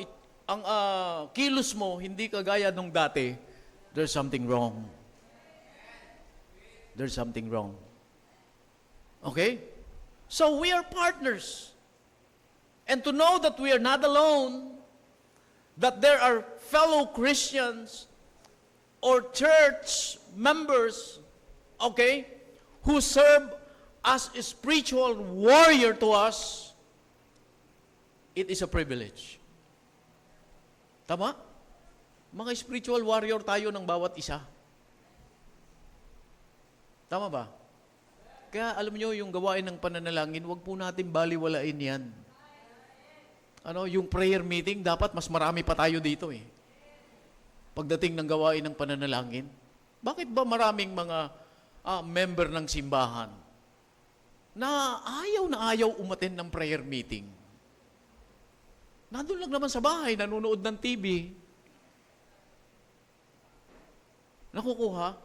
kilos mo hindi kagaya nung dati, there's something wrong. There's something wrong. Okay? So we are partners. And to know that we are not alone, that there are fellow Christians or church members, okay, who serve as a spiritual warrior to us, it is a privilege. Tama? Mga spiritual warrior tayo ng bawat isa. Tama ba? Kaya alam nyo, yung gawain ng pananalangin, wag po natin baliwalain yan. Yung prayer meeting, dapat mas marami pa tayo dito eh. Pagdating ng gawain ng pananalangin, bakit ba maraming mga member ng simbahan na ayaw umattend ng prayer meeting? Nandun lang naman sa bahay, nanonood ng TV. Nakukuha.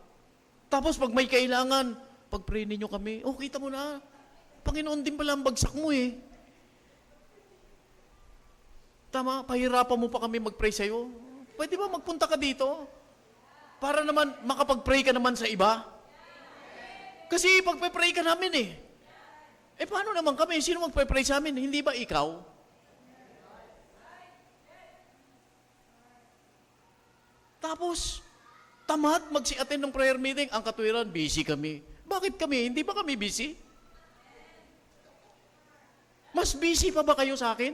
Tapos pag may kailangan, pag-pray ninyo kami, kita mo na, Panginoon din pala ang bagsak mo eh. Tama, pahirapan mo pa kami mag-pray sa'yo. Pwede ba magpunta ka dito? Para naman makapag-pray ka naman sa iba? Kasi pag-pray ka namin eh. Paano naman kami? Sino mag-pray sa amin? Hindi ba ikaw? Tapos, tamad mag-attend ng prayer meeting. Ang katwiran, busy kami. Bakit kami? Hindi ba kami busy? Mas busy pa ba kayo sa akin?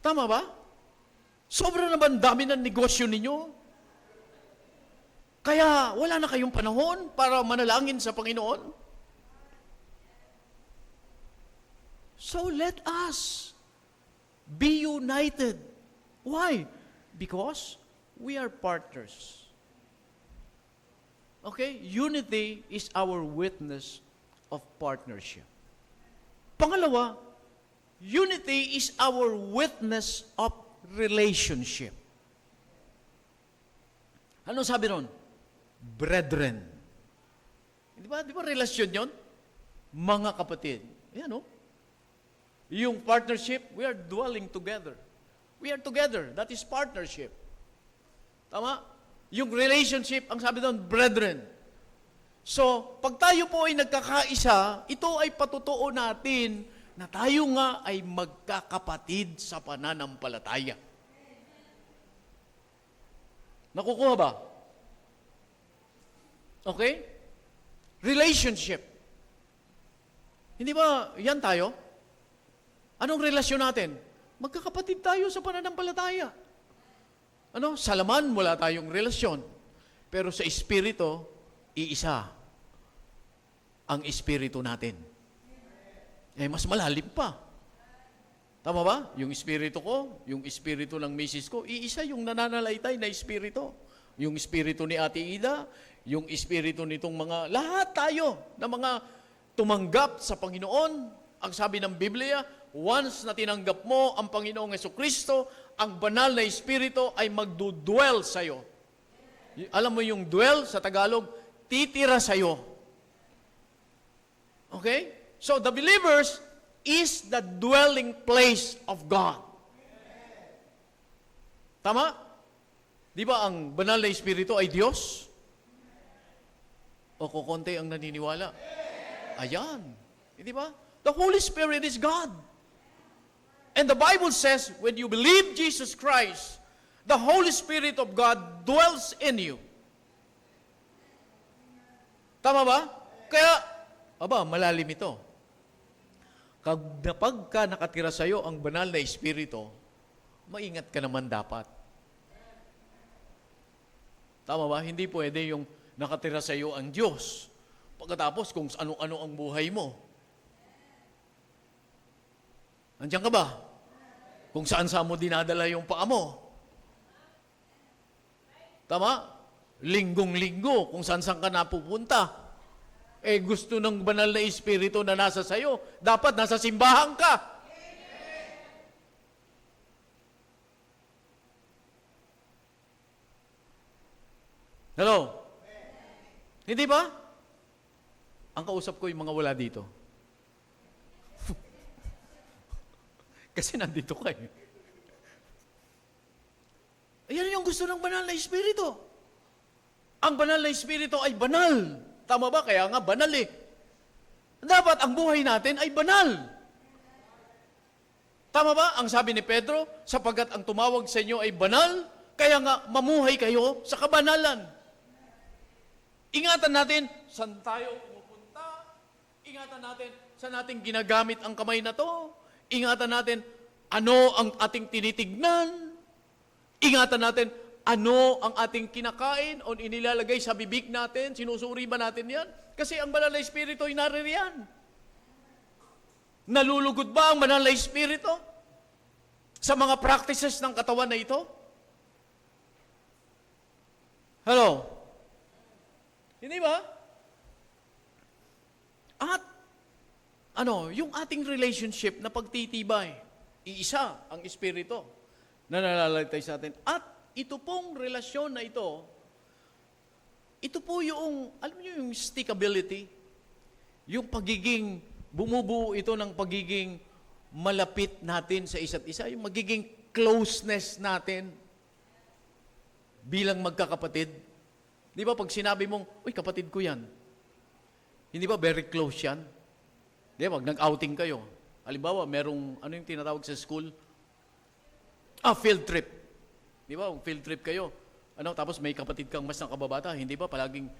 Tama ba? Sobra naman dami ng negosyo ninyo. Kaya wala na kayong panahon para manalangin sa Panginoon. So let us be united. Why? Because we are partners. Okay? Unity is our witness of partnership. Pangalawa, unity is our witness of relationship. Ano sabi nun? Brethren. Di ba relasyon yun? Mga kapatid. Yan, no? Yung partnership, we are dwelling together. We are together. That is partnership. Tama? Yung relationship, ang sabi doon, brethren. So, pag tayo po ay nagkakaisa, ito ay patutuo natin na tayo nga ay magkakapatid sa pananampalataya. Nakukuha ba? Okay? Relationship. Hindi ba yan tayo? Anong relasyon natin? Magkakapatid tayo sa pananampalataya. Sa laman, wala tayong relasyon. Pero sa espiritu, iisa ang espiritu natin. Mas malalim pa. Tama ba? Yung espiritu ko, yung espiritu ng misis ko, iisa yung nananalaytay na espiritu. Yung espiritu ni Ate Ida, yung espiritu nitong mga, lahat tayo na mga tumanggap sa Panginoon. Ang sabi ng Biblia, once na tinanggap mo ang Panginoong Jesucristo, ang banal na espiritu ay magdudwell sa'yo. Alam mo yung dwell sa Tagalog, titira sa'yo. Okay? So the believers is the dwelling place of God. Tama? Di ba ang banal na espiritu ay Diyos? O kukonti ang naniniwala? Ayan. Di ba? The Holy Spirit is God. And the Bible says, when you believe Jesus Christ, the Holy Spirit of God dwells in you. Tama ba? Kaya, malalim ito. Kapag ka nakatira sa iyo ang banal na espiritu, maingat ka naman dapat. Tama ba? Hindi pwede yung nakatira sa iyo ang Diyos. Pagkatapos kung ano-ano ang buhay mo. Andiyan ka ba? Kung saan-saan mo dinadala yung paa mo. Tama? Linggong-linggo, kung saan-saan ka napupunta. Gusto ng banal na espiritu na nasa sayo, dapat nasa simbahan ka. Hello? Hindi ba? Ang kausap ko yung mga wala dito. Kasi nandito ka eh. Ayan yung gusto ng banal na Espiritu. Ang banal na Espiritu ay banal. Tama ba? Kaya nga banal eh. Dapat ang buhay natin ay banal. Tama ba? Ang sabi ni Pedro, sapagkat ang tumawag sa inyo ay banal, kaya nga mamuhay kayo sa kabanalan. Ingatan natin, saan tayo pumupunta? Ingatan natin, saan natin ginagamit ang kamay na to? Ingatan natin, ano ang ating tinitignan? Ingatan natin, ano ang ating kinakain o inilalagay sa bibig natin? Sinusuri ba natin yan? Kasi ang banal na Espiritu ay naririyan. Nalulugod ba ang banal na Espiritu sa mga practices ng katawan na ito? Hello? Hindi ba? At yung ating relationship na pagtitibay, iisa ang Espiritu na nalalagay sa atin. At ito pong relasyon na ito po yung, alam niyo yung stickability, yung pagiging, bumubuo ito ng pagiging malapit natin sa isa't isa, yung magiging closeness natin bilang magkakapatid. Di ba pag sinabi mong, uy, kapatid ko yan, hindi ba very close yan? Di ba, pag nag-outing kayo, halimbawa, merong, ano yung tinatawag sa school? Field trip. Di ba, field trip kayo, tapos may kapatid kang mas nakababata, hindi ba palaging,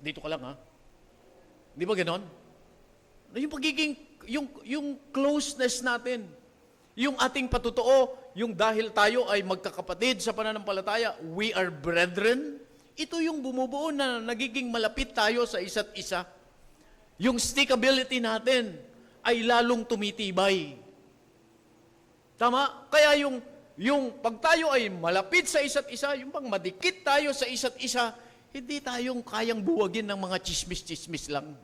dito ka lang ha? Di ba ganon? Yung pagiging, yung closeness natin, yung ating patutuo, yung dahil tayo ay magkakapatid sa pananampalataya, we are brethren, ito yung bumubuo na nagiging malapit tayo sa isa't isa. Yung stickability natin ay lalong tumitibay. Tama? Kaya yung pag tayo ay malapit sa isa't isa, yung pang madikit tayo sa isa't isa, hindi tayong kayang buwagin ng mga chismis-chismis lang.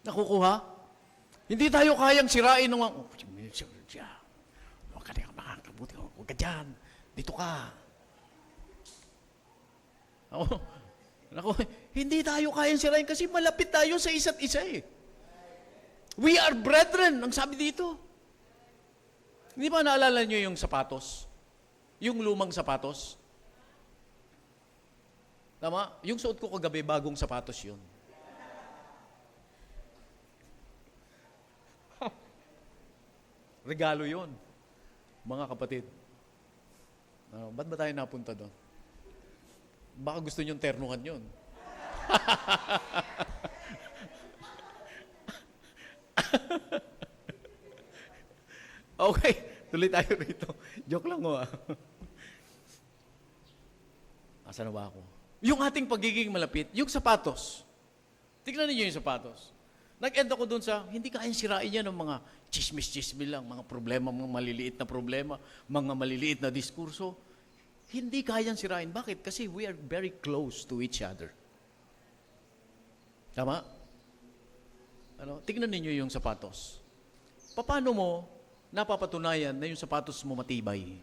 Nakukuha? Hindi tayo kayang sirain ng mga, huwag ka na makakabuti, huwag ka dyan, dito ka. Hindi tayo kayang sirain kasi malapit tayo sa isa't isa eh. We are brethren, ang sabi dito. Hindi ba naalala nyo yung sapatos? Yung lumang sapatos? Tama? Yung suot ko kagabi, bagong sapatos yun. Regalo yun, mga kapatid. Ba't ba tayo napunta doon? Baka gusto nyong ternuhan yun. Okay, tuloy tayo rito. Joke lang mo Asa na ba ako? Yung ating pagiging malapit, yung sapatos. Tignan niyo yung sapatos. Nag-end ako dun sa, hindi kayang sirain yan ng mga chismis-chismis lang, mga problema, mga maliliit na problema, mga maliliit na diskurso. Hindi kayang sirain. Bakit? Kasi we are very close to each other. Tama? Tignan niyo yung sapatos. Paano mo napapatunayan na yung sapatos mo matibay?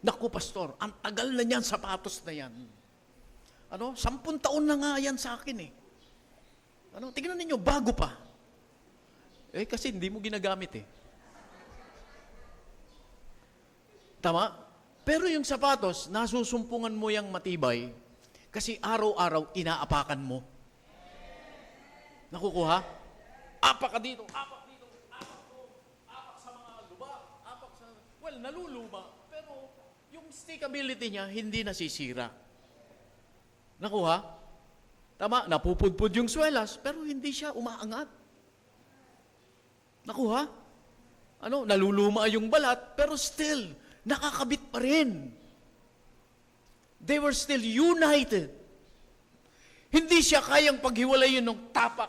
Naku, pastor, ang tagal na niyan sapatos na yan. 10 taon na nga yan sa akin eh. Tingnan ninyo, bago pa. Kasi hindi mo ginagamit eh. Tama? Pero yung sapatos, nasusumpungan mo yung matibay kasi araw-araw inaapakan mo. Nakukuha? Apak ka dito, apak dito, apak doon, apak sa mga luba, apak sa... Well, naluluma, pero yung stickability niya hindi nasisira. Nakuha? Tama, napupudpud yung swelas, pero hindi siya umaangat. Nakuha? Naluluma yung balat, pero still, nakakabit pa rin. They were still united. Hindi siya kayang paghiwalayin ng tapak.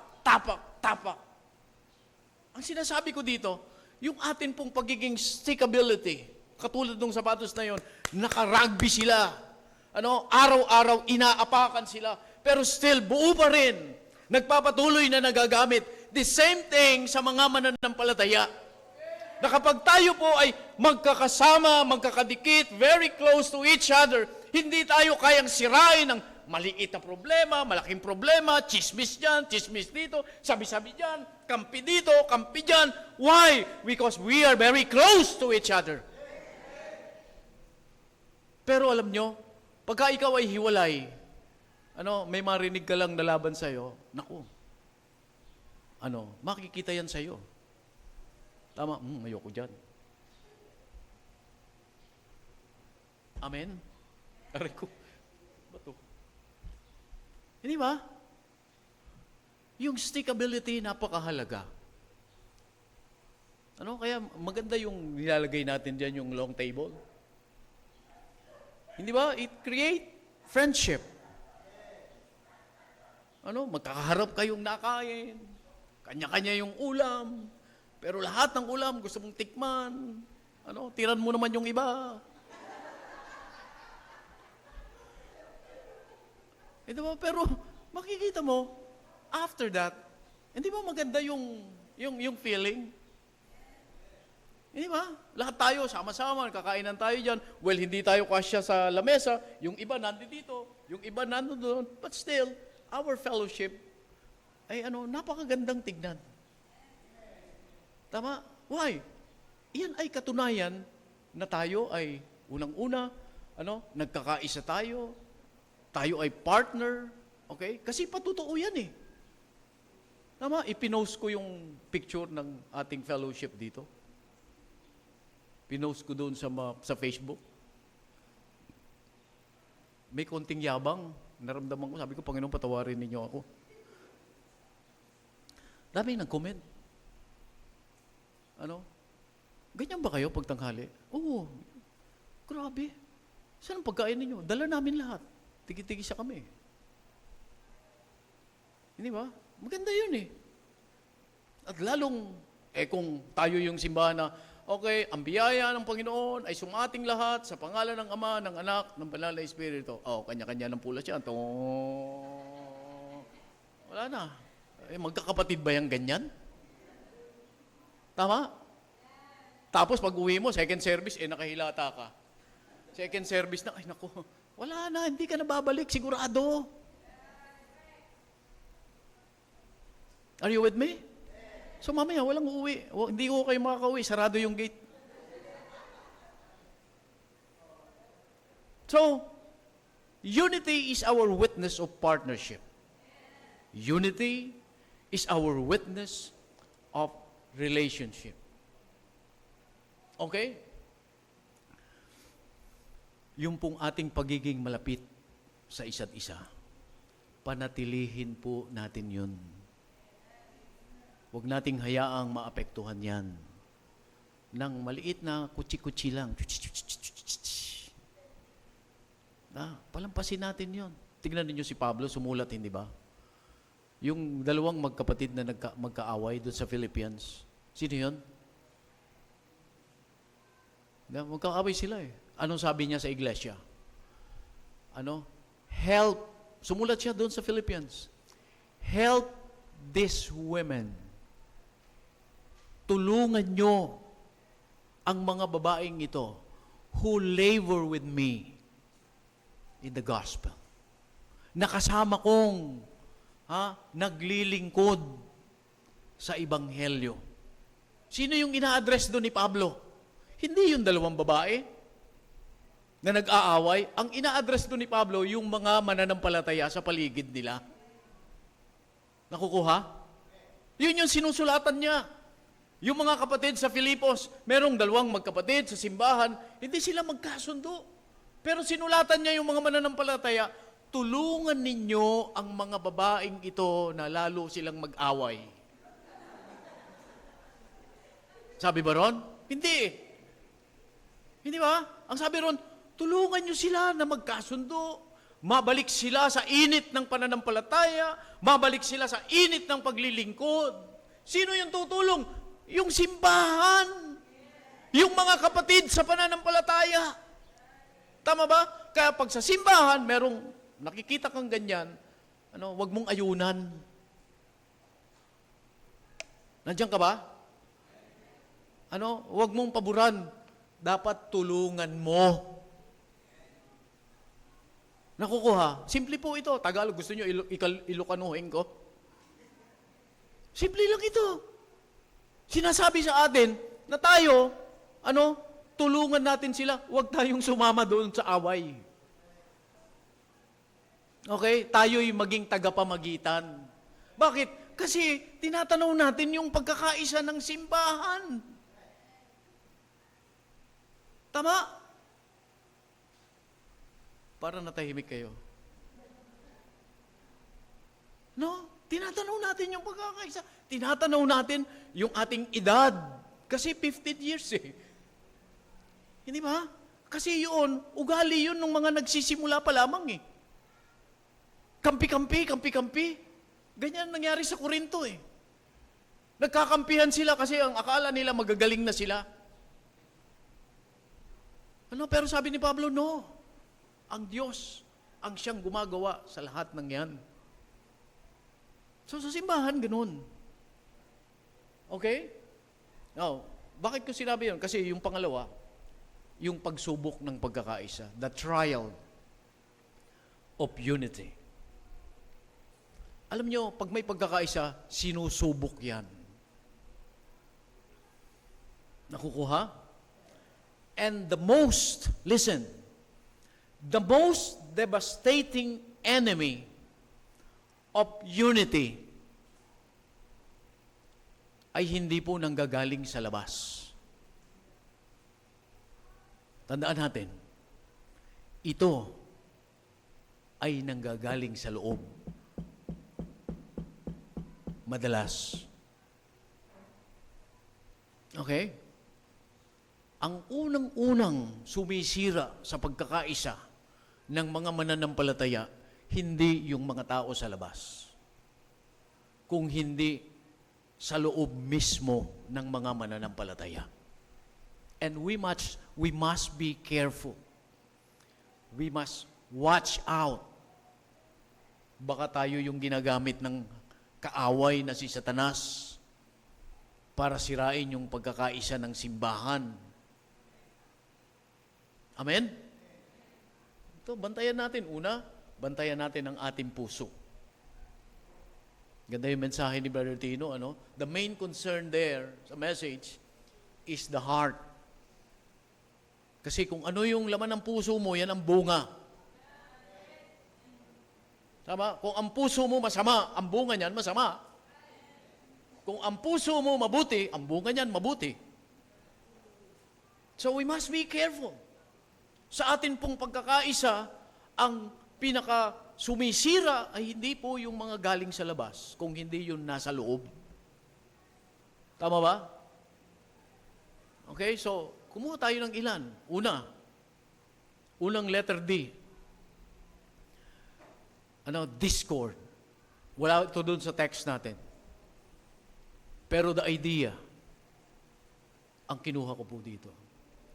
Ang sinasabi ko dito, yung atin pong pagiging stickability, katulad ng sapatos na yon, naka-rugby sila. Araw-araw inaapakan sila, pero still buo pa rin. Nagpapatuloy na nagagamit. The same thing sa mga mananampalataya. Na kapag tayo po ay magkakasama, magkakadikit, very close to each other, hindi tayo kayang sirain ng maliit na problema, malaking problema, chismis dyan, chismis dito, sabi-sabi dyan, kampi dito, kampi dyan. Why? Because we are very close to each other. Pero alam nyo, pagka ikaw ay hiwalay, may marinig ka lang na laban sa'yo, naku, makikita yan sa'yo. Tama, ayoko dyan. Amen? Aray ko. Bato. Hindi ba? Yung stickability, napakahalaga. Kaya maganda yung nilalagay natin dyan, yung long table. Hindi ba? It create friendship. Magkakaharap kayong nakain. Kanya-kanya yung ulam. Pero lahat ng ulam gusto mong tikman. Tiran mo naman yung iba. Diba? Pero makikita mo, after that, hindi ba maganda yung feeling? Hindi ba? Lahat tayo, sama-sama, kakainin tayo dyan. Well, hindi tayo kasya sa lamesa. Yung iba nandito, yung iba nandun. But still, our fellowship ay napakagandang tignan. Tama? Why? Iyan ay katunayan na tayo ay unang-una, nagkakaisa tayo ay partner, okay? Kasi patotoo yan eh. Tama? Ipinost ko yung picture ng ating fellowship dito. Pinost ko doon sa Facebook. May konting yabang. Naramdaman ko, sabi ko, Panginoon, patawarin ninyo ako. Daming nag-comment. Ganyan ba kayo pag tanghali? Oo. Grabe. Saan ang pagkain ninyo? Dala namin lahat. Tigi-tigi siya kami. Hindi ba? Maganda yun eh. At lalong, kung tayo yung simbahan na, okay, ang biyaya ng Panginoon ay sumating lahat sa pangalan ng Ama, ng Anak, ng Banal na Espiritu. Kanya-kanya ng pula siya. Wala na. Magkakapatid ba yung ganyan? Tama? Tapos pag uwi mo, second service, nakahilata ka. Second service na, ay naku, wala na, hindi ka na babalik, sigurado. Are you with me? So mamaya, walang uuwi. Hindi ko kayo makakauwi, sarado yung gate. So, unity is our witness of partnership. Unity is our witness of relationship. Okay? Yung pong ating pagiging malapit sa isa't isa, panatilihin po natin yun. Huwag nating hayaang maapektuhan yan ng maliit na kutsi-kutsi lang. Palampasin natin yun. Tignan ninyo si Pablo, sumulat, hindi ba? Yung dalawang magkapatid na magkaaway doon sa Philippians. Sino yun? Magkaaway sila eh. Anong sabi niya sa iglesia? Help. Sumulat siya doon sa Philippians. Help these women. Tulungan nyo ang mga babaeng ito who labor with me in the gospel. Nakasama kong naglilingkod sa Ebanghelyo. Sino yung ina-address doon ni Pablo? Hindi yung dalawang babae na nag-aaway. Ang ina-address doon ni Pablo, yung mga mananampalataya sa paligid nila. Nakukuha? Yun yung sinusulatan niya. Yung mga kapatid sa Filipos, merong dalawang magkapatid sa simbahan, hindi sila magkasundo. Pero sinulatan niya yung mga mananampalataya, tulungan ninyo ang mga babaeng ito na lalo silang mag-away. Sabi ba ron? Hindi. Hindi ba? Ang sabi ron, tulungan nyo sila na magkasundo. Mabalik sila sa init ng pananampalataya. Mabalik sila sa init ng paglilingkod. Sino yung tutulong? Yung simbahan. Yung mga kapatid sa pananampalataya. Tama ba? Kaya pag sa simbahan, merong nakikita kang ganyan, wag mong ayunan. Nandiyan ka ba? Wag mong paboran. Dapat tulungan mo. Nakukuha? Simple po ito. Tagalog, gusto nyo Ilocanuhin ko? Simple lang ito. Sinasabi sa atin na tayo, tulungan natin sila. Huwag tayong sumama doon sa away. Okay? Tayo'y maging tagapamagitan. Bakit? Kasi tinatanaw natin yung pagkakaisa ng simbahan. Tama? Para natahimik kayo. No? Tinatanaw natin yung pagkakaisa. Tinatanaw natin yung ating edad. Kasi 15 years eh. Hindi ba? Kasi yun, ugali yun ng mga nagsisimula pa lamang eh. Kampi-kampi. Ganyan nangyari sa Korinto eh. Nagkakampihan sila kasi ang akala nila magagaling na sila. Pero sabi ni Pablo, no. Ang Diyos ang siyang gumagawa sa lahat ng yan. So sa simbahan, ganun. Okay? Now, bakit ko sinabi yun? Kasi yung pangalawa, yung pagsubok ng pagkakaisa. The trial of unity. Alam nyo, pag may pagkakaisa, sinusubok yan. Nakukuha? And the most devastating enemy of unity ay hindi po nanggagaling sa labas. Tandaan natin, ito ay nanggagaling sa loob. Madalas. Okay? Ang unang-unang sumisira sa pagkakaisa ng mga mananampalataya, hindi yung mga tao sa labas. Kung hindi sa loob mismo ng mga mananampalataya. And we must be careful. We must watch out. Baka tayo yung ginagamit ng kaaway na si Satanas para sirain yung pagkakaisa ng simbahan. Amen? Ito, bantayan natin. Una, bantayan natin ang ating puso. Ganda yung mensahe ni Brother Tino, The main concern there sa message is the heart. Kasi kung ano yung laman ng puso mo, yan ang bunga. Tama? Kung ang puso mo masama, ang bunga niyan masama. Kung ang puso mo mabuti, ang bunga niyan mabuti. So we must be careful. Sa atin pong pagkakaisa, ang pinaka-sumisira ay hindi po yung mga galing sa labas, kung hindi yung nasa loob. Tama ba? Okay, so kumuha tayo ng ilan. Unang letter D. Discord. Wala ito doon sa text natin. Pero the idea, ang kinuha ko po dito.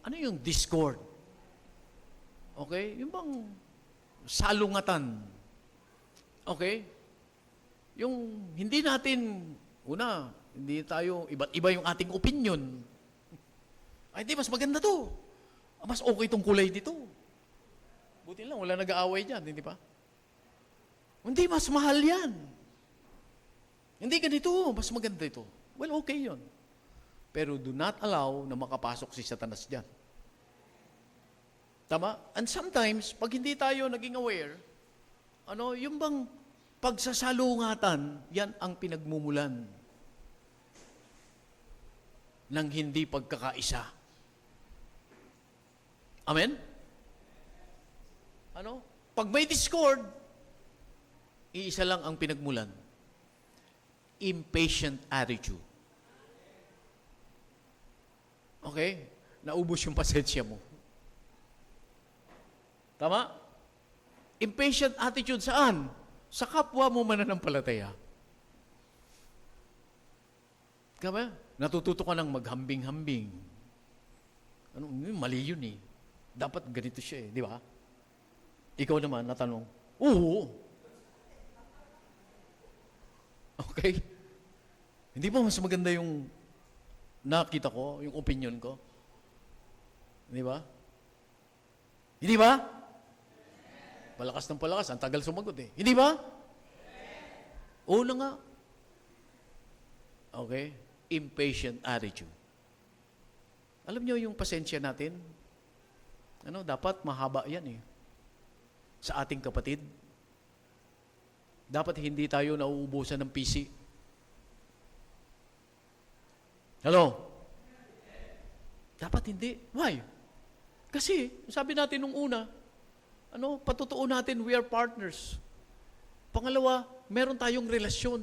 Ano yung discord? Okay? Yung bang salungatan. Okay? Yung hindi natin, hindi tayo, iba't iba yung ating opinion. Ay, di, mas maganda to. Mas okay tong kulay dito. Buti lang, wala nag-aaway dyan, hindi ba? Hindi, mas mahal yan. Hindi ganito, mas maganda ito. Well, okay yun. Pero do not allow na makapasok si Satanas dyan. Tama? And sometimes, pag hindi tayo naging aware, yung bang pagsasalungatan, yan ang pinagmumulan ng hindi pagkakaisa. Amen? Pag may discord, iisa lang ang pinagmulan. Impatient attitude. Okay? Naubos yung pasensya mo. Tama? Impatient attitude saan? Sa kapwa mo mananampalataya. Tama? Natututo ka ng maghambing-hambing. Mali yun eh. Dapat ganito siya eh, di ba? Ikaw naman, natanong, oo. Okay? Hindi ba mas maganda yung nakita ko, yung opinion ko? Di ba? Hindi ba? Palakas ng palakas, ang tagal sumagot eh. Hindi ba? Oo na nga. Okay? Impatient attitude. Alam niyo yung pasensya natin? Dapat mahaba yan eh. Sa ating kapatid. Dapat hindi tayo nauubusan ng PC. Hello? Dapat hindi. Why? Kasi, sabi natin nung una, patutuo natin, we are partners. Pangalawa, meron tayong relasyon.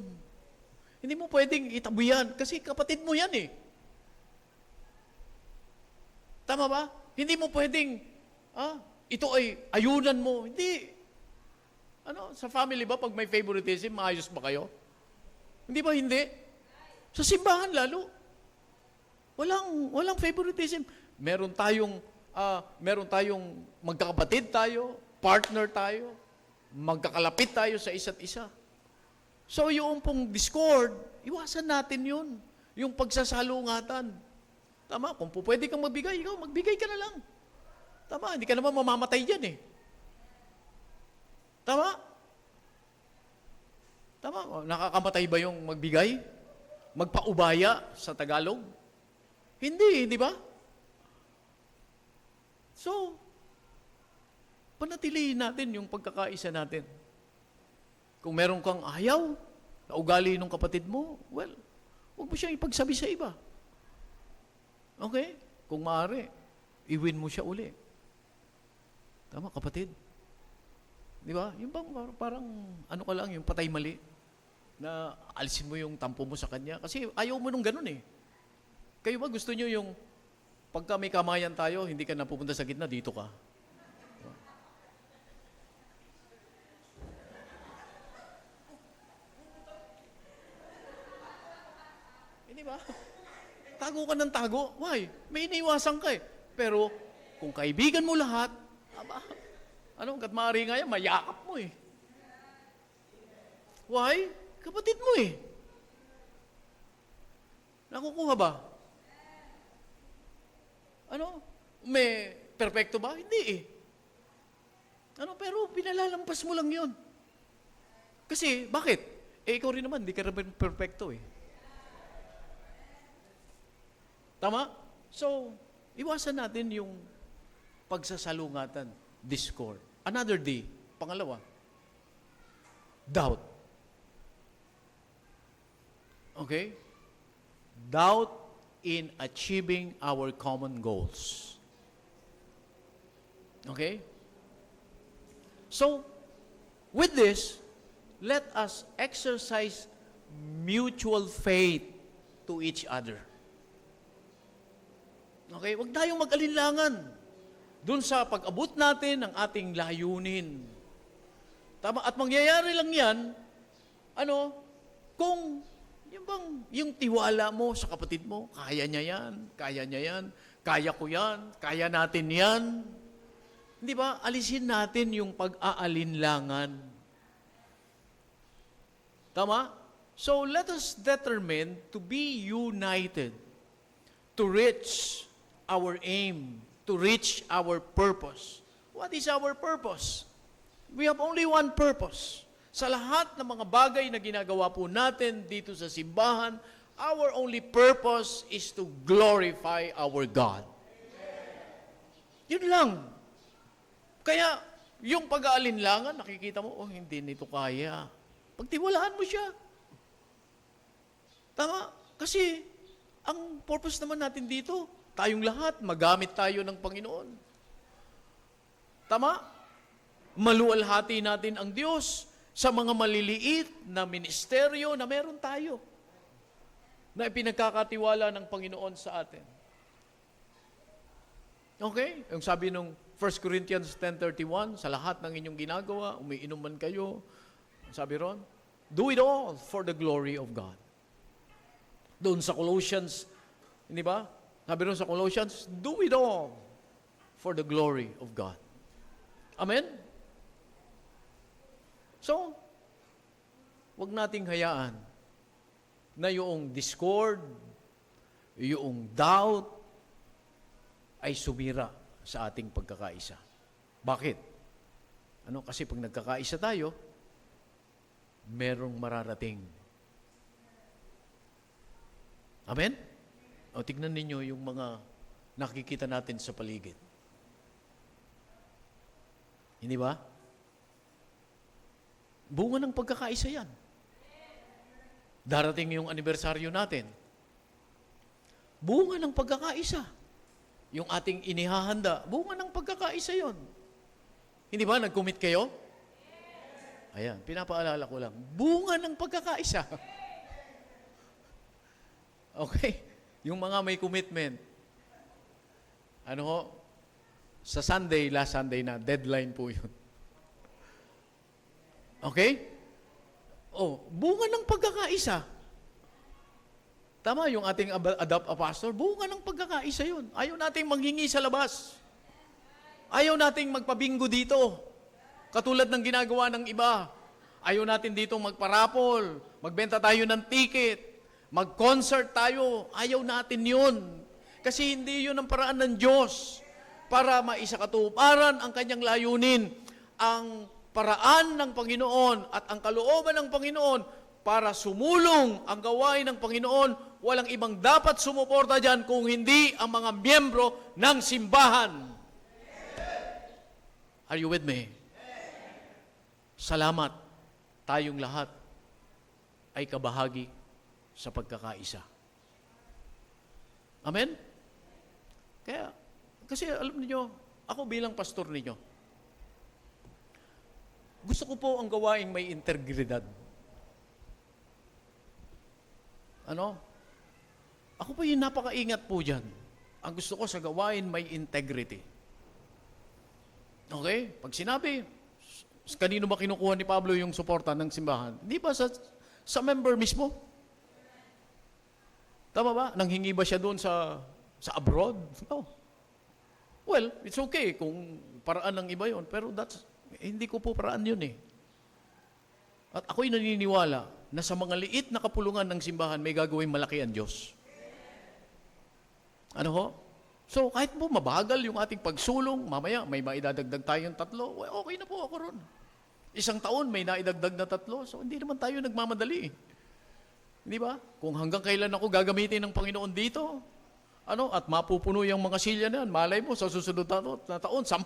Hindi mo pwedeng itabi yan, kasi kapatid mo yan eh. Tama ba? Hindi mo pwedeng, ito ay ayunan mo. Hindi. Sa family ba, pag may favoritism, maayos ba kayo? Hindi ba hindi? Sa simbahan lalo. Walang favoritism. Meron tayong magkakapatid tayo, partner tayo, magkakalapit tayo sa isa't isa. So yung pong discord, iwasan natin yun. Yung pagsasalungatan. Tama, kung pwede kang magbigay, ikaw, magbigay ka na lang. Tama, hindi ka naman mamamatay dyan eh. Tama? Tama, nakakamatay ba yung magbigay? Magpaubaya sa Tagalog? Hindi ba? So, panatilihin natin yung pagkakaisa natin. Kung meron kang ayaw na ugali ng kapatid mo, well, huwag mo siyang ipagsabi sa iba. Okay? Kung maaari, i-win mo siya uli. Tama, kapatid? Di ba? Yung bang parang, ka lang, yung patay mali, na alisin mo yung tampo mo sa kanya. Kasi ayaw mo nung ganun eh. Kayo ba gusto nyo yung, pagka may kamayan tayo, hindi ka na pupunta sa gitna, dito ka. Hindi ba? Tago ka ng tago. Why? May iniwasan ka eh. Pero, kung kaibigan mo lahat, hanggat maaari nga yan, mayakap mo eh. Why? Kapatid mo eh. Nakukuha ba? May perfecto ba? Hindi eh. Pero pinalalampas mo lang yun. Kasi, bakit? Ikaw rin naman, di ka rin perfecto eh. Tama? So, iwasan natin yung pagsasalungatan, discord. Another day, pangalawa, doubt. Okay? Doubt in achieving our common goals. Okay? So, with this, let us exercise mutual faith to each other. Okay? Huwag tayong mag-alinlangan dun sa pag-abot natin ng ating layunin. Tama? At mangyayari lang yan, kung yung tiwala mo sa kapatid mo, kaya niya yan, kaya ko yan, kaya natin yan. Hindi ba? Alisin natin yung pag-aalinlangan. Tama? So, let us determine to be united to reach our aim, to reach our purpose. What is our purpose? We have only one purpose. Sa lahat ng mga bagay na ginagawa po natin dito sa simbahan, our only purpose is to glorify our God. Yun lang. Kaya, yung pag-aalinlangan, nakikita mo, hindi nito kaya. Pagtiwalaan mo siya. Tama? Kasi, ang purpose naman natin dito, tayong lahat, magamit tayo ng Panginoon. Tama? Maluwalhati natin ang Diyos sa mga maliliit na ministeryo na meron tayo na ipinagkakatiwala ng Panginoon sa atin. Okay? Yung sabi nung 1 Corinthians 10:31, sa lahat ng inyong ginagawa, umiinom man kayo, sabi ron, do it all for the glory of God. Doon sa Colossians, hindi ba? Sabi ron sa Colossians, do it all for the glory of God. Amen? So, wag nating hayaan na yung discord, yung doubt, ay sumira sa ating pagkakaisa. Bakit? Kasi pag nagkakaisa tayo, merong mararating. Amen? O tignan ninyo yung mga nakikita natin sa paligid. Hindi ba? Bunga ng pagkakaisa yan. Darating yung anibersaryo natin. Bunga ng pagkakaisa. Yung ating inihahanda, bunga ng pagkakaisa yon. Hindi ba? Nag-commit kayo? Ayan, pinapaalala ko lang. Bunga ng pagkakaisa. Okay? Yung mga may commitment. Sa Sunday, last Sunday na, deadline po yun. Okay? Bunga ng pagkakaisa. Tama, yung ating adopt a pastor, bunga ng pagkakaisa yun. Ayaw nating manghingi sa labas. Ayaw nating magpabinggo dito. Katulad ng ginagawa ng iba. Ayaw natin dito magparapol, magbenta tayo ng ticket, mag-concert tayo. Ayaw natin yun. Kasi hindi yun ang paraan ng Diyos para maisakatuparan ang kanyang layunin. Ang paraan ng Panginoon at ang kalooban ng Panginoon para sumulong ang gawain ng Panginoon, walang ibang dapat sumuporta dyan kung hindi ang mga miyembro ng simbahan. Are you with me? Salamat, tayong lahat ay kabahagi sa pagkakaisa. Amen? Kasi alam niyo, ako bilang pastor ninyo, gusto ko po ang gawaing may integridad. Ako po yung napakaingat po dyan. Ang gusto ko sa gawain may integrity. Okay? Pag sinabi, kanino ba kinukuha ni Pablo yung suporta ng simbahan? Di ba sa member mismo? Tama ba? Nanghingi ba siya doon sa abroad? No. Well, it's okay kung paraan ng iba yon, pero hindi ko po paraan yun eh. At ako'y naniniwala na sa mga liit na kapulungan ng simbahan, may gagawin malaki ang Diyos. So, kahit po mabagal yung ating pagsulong, mamaya may maidadagdag tayong 3, okay na po ako ron. 1 taon, may naidagdag na 3, so hindi naman tayo nagmamadali. Hindi ba? Kung hanggang kailan ako gagamitin ng Panginoon dito, at mapupuno yung mga silya na yan, malay mo, sa susunod na taon, 10.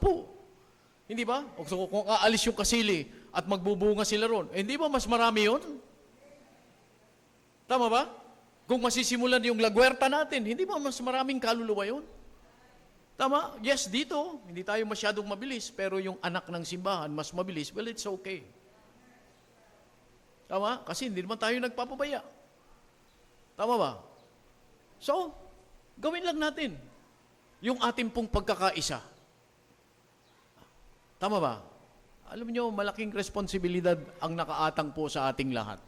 Hindi ba? O so, kung aalis yung kasili at magbubunga sila ron, hindi ba mas marami yun? Tama ba? Kung masisimulan yung lagwerta natin, hindi ba mas maraming kaluluwa yun? Tama? Yes, dito, hindi tayo masyadong mabilis, pero yung anak ng simbahan mas mabilis, well, it's okay. Tama? Kasi hindi naman tayo nagpapabaya. Tama ba? So, gawin lang natin yung ating pong pagkakaisa. Tama ba? Alam niyo, malaking responsibilidad ang nakaatang po sa ating lahat.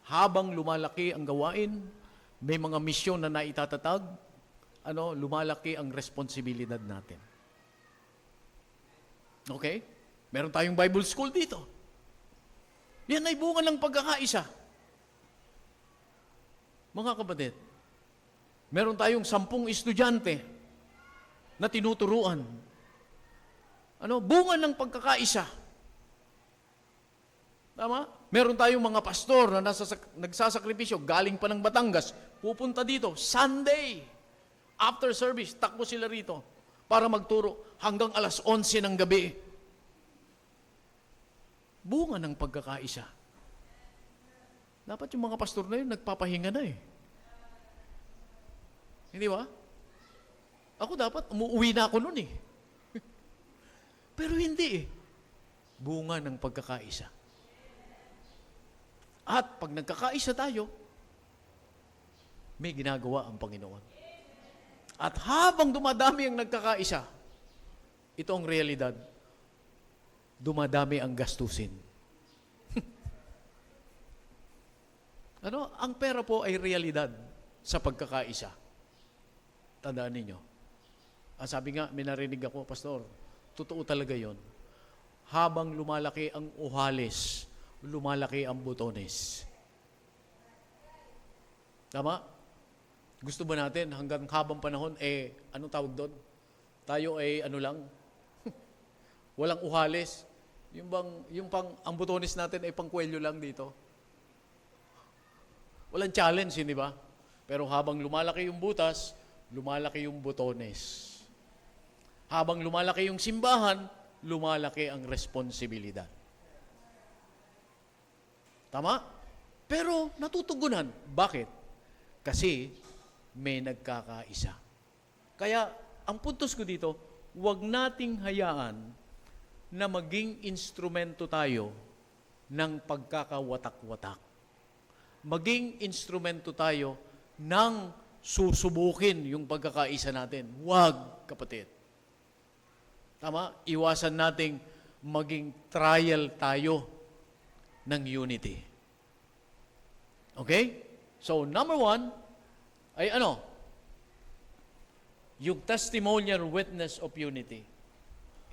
Habang lumalaki ang gawain, may mga misyon na naitatatag, lumalaki ang responsibilidad natin. Okay? Meron tayong Bible school dito. Yan ay bunga ng pagkakaisa. Mga kapatid, meron tayong 10 estudyante na tinuturuan. Bunga ng pagkakaisa. Tama? Meron tayong mga pastor na nagsasakripisyo, galing pa ng Batangas, pupunta dito, Sunday, after service, takbo sila rito para magturo hanggang alas 11 ng gabi. Bunga ng pagkakaisa. Dapat yung mga pastor na yun, nagpapahinga na eh. Hindi ba? Ako dapat, umuwi na ako nun eh. Pero hindi eh. Bunga ng pagkakaisa. At pag nagkakaisa tayo, may ginagawa ang Panginoon. At habang dumadami ang nagkakaisa, ito ang realidad, dumadami ang gastusin. Ang pera po ay realidad sa pagkakaisa. Tandaan ninyo. Sabi nga, may narinig ako, Pastor, totoo talaga yon. Habang lumalaki ang uhalis, lumalaki ang butones. Tama? Gusto ba natin hanggang habang panahon, anong tawag doon? Tayo ay lang? Walang uhalis. Yung pang, ang butones natin ay pangkwelyo lang dito. Walang challenge, hindi ba? Pero habang lumalaki yung butas, lumalaki yung butones. Habang lumalaki yung simbahan, lumalaki ang responsibilidad. Tama? Pero natutugunan. Bakit? Kasi may nagkakaisa. Kaya, ang puntos ko dito, huwag nating hayaan na maging instrumento tayo ng pagkakawatak-watak. Maging instrumento tayo ng susubukin yung pagkakaisa natin. Huwag, kapatid. Tama? Iwasan nating maging trial tayo ng unity. Okay? So, number 1 ay ano? Yung testimonial witness of unity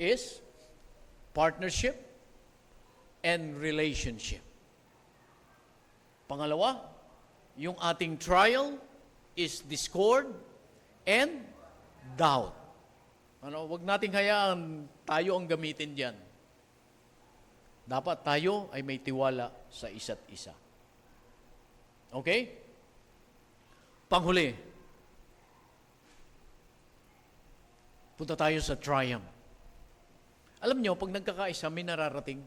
is partnership and relationship. Pangalawa, yung ating trial is discord and doubt. Wag nating hayaan tayo ang gamitin diyan. Dapat tayo ay may tiwala sa isa't isa. Okay? Panghuli. Punta tayo sa triumph. Alam nyo, pag nagkakaisa, may nararating.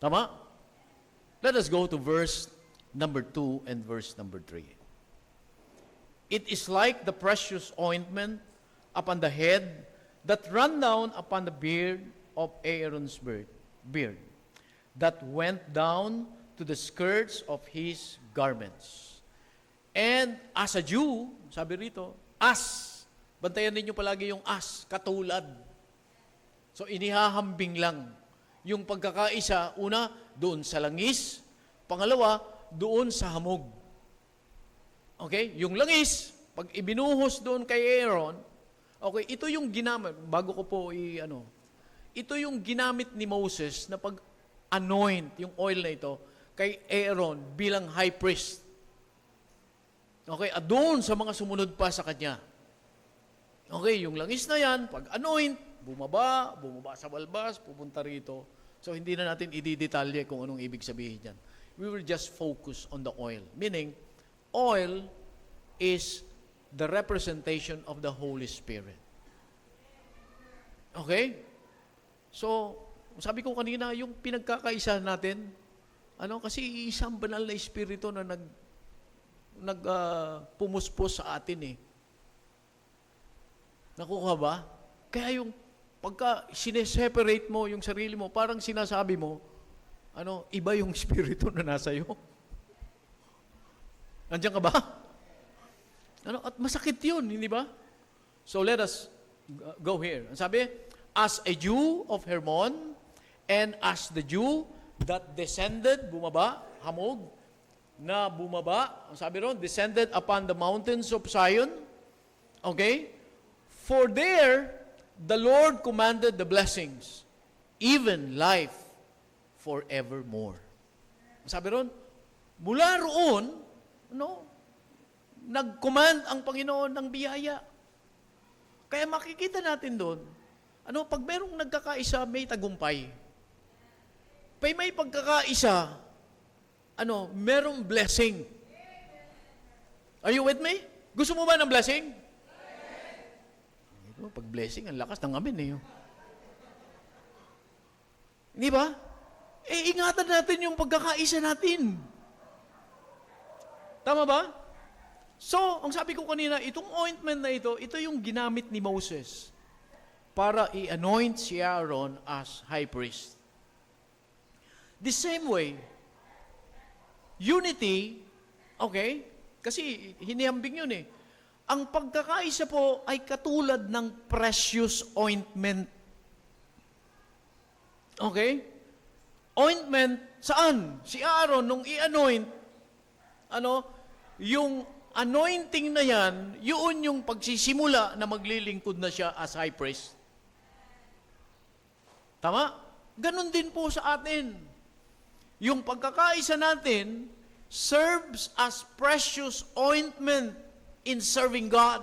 Tama? Let us go to verse number 2 and verse number 3. It is like the precious ointment upon the head that ran down upon the beard of Aaron's beard, that went down to the skirts of his garments. And as a Jew, sabi rito, bantayan ninyo palagi yung katulad. So inihahambing lang yung pagkakaisa, una, doon sa langis, pangalawa, doon sa hamog. Okay? Yung langis, pag ibinuhos doon kay Aaron, okay, ito yung ginamit, bago ko po ito yung ginamit ni Moses na pag-anoint, yung oil na ito, kay Aaron bilang high priest. Okay, at doon sa mga sumunod pa sa kanya. Okay, yung langis na yan, pag-anoint, bumaba sa balbas, pupunta rito. So, hindi na natin i-detalye kung anong ibig sabihin yan. We will just focus on the oil. Meaning, oil is the representation of the Holy Spirit. Okay? So, sabi ko kanina, yung pinagkakaisa natin, kasi isang banal na espiritu na pumuspos sa atin eh. Nakuha ba? Kaya yung pagka sineseparate mo yung sarili mo, parang sinasabi mo, iba yung espiritu na nasa iyo. Nandiyan ka ba? At masakit yun, hindi ba? So let us go here. Ang sabi, as a Jew of Hermon, and as the Jew that descended, bumaba, hamog, na bumaba, ang sabi ron, descended upon the mountains of Zion. Okay? For there, the Lord commanded the blessings, even life forevermore. Ang sabi ron, mula roon, nag-command ang Panginoon ng biyaya. Kaya makikita natin doon, pag merong nagkakaisa, may tagumpay. Pag may pagkakaisa, merong blessing. Are you with me? Gusto mo ba ng blessing? Pag blessing, ang lakas ng amin eh. Hindi ba? Ingatan natin yung pagkakaisa natin. Tama ba? So, ang sabi ko kanina, itong ointment na ito yung ginamit ni Moses para i-anoint si Aaron as high priest. The same way, unity, okay? Kasi hinihambing yun eh. Ang pagkakaisa po ay katulad ng precious ointment. Okay? Ointment, saan? Si Aaron, nung i-anoint, yung anointing na yan, yun yung pagsisimula na maglilingkod na siya as high priest. Tama? Ganon din po sa atin. Yung pagkakaisa natin serves as precious ointment in serving God.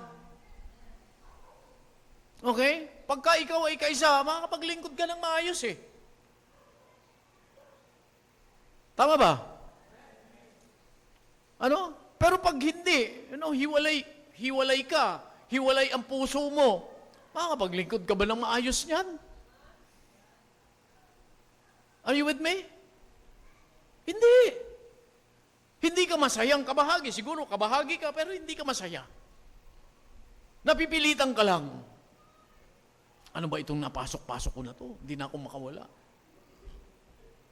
Okay? pagka ikaw ay kaisa, makakapaglingkod ka ng maayos eh. Tama ba? Ano? Pero pag hindi, hiwalay ka, hiwalay ang puso mo, makakapaglingkod ka ba ng maayos niyan? Are you with me? Hindi. Hindi ka masayang kabahagi. Siguro kabahagi ka, pero hindi ka masaya. Napipilitan ka lang. Ano ba itong napasok-pasok ko na to? Hindi na ako makawala.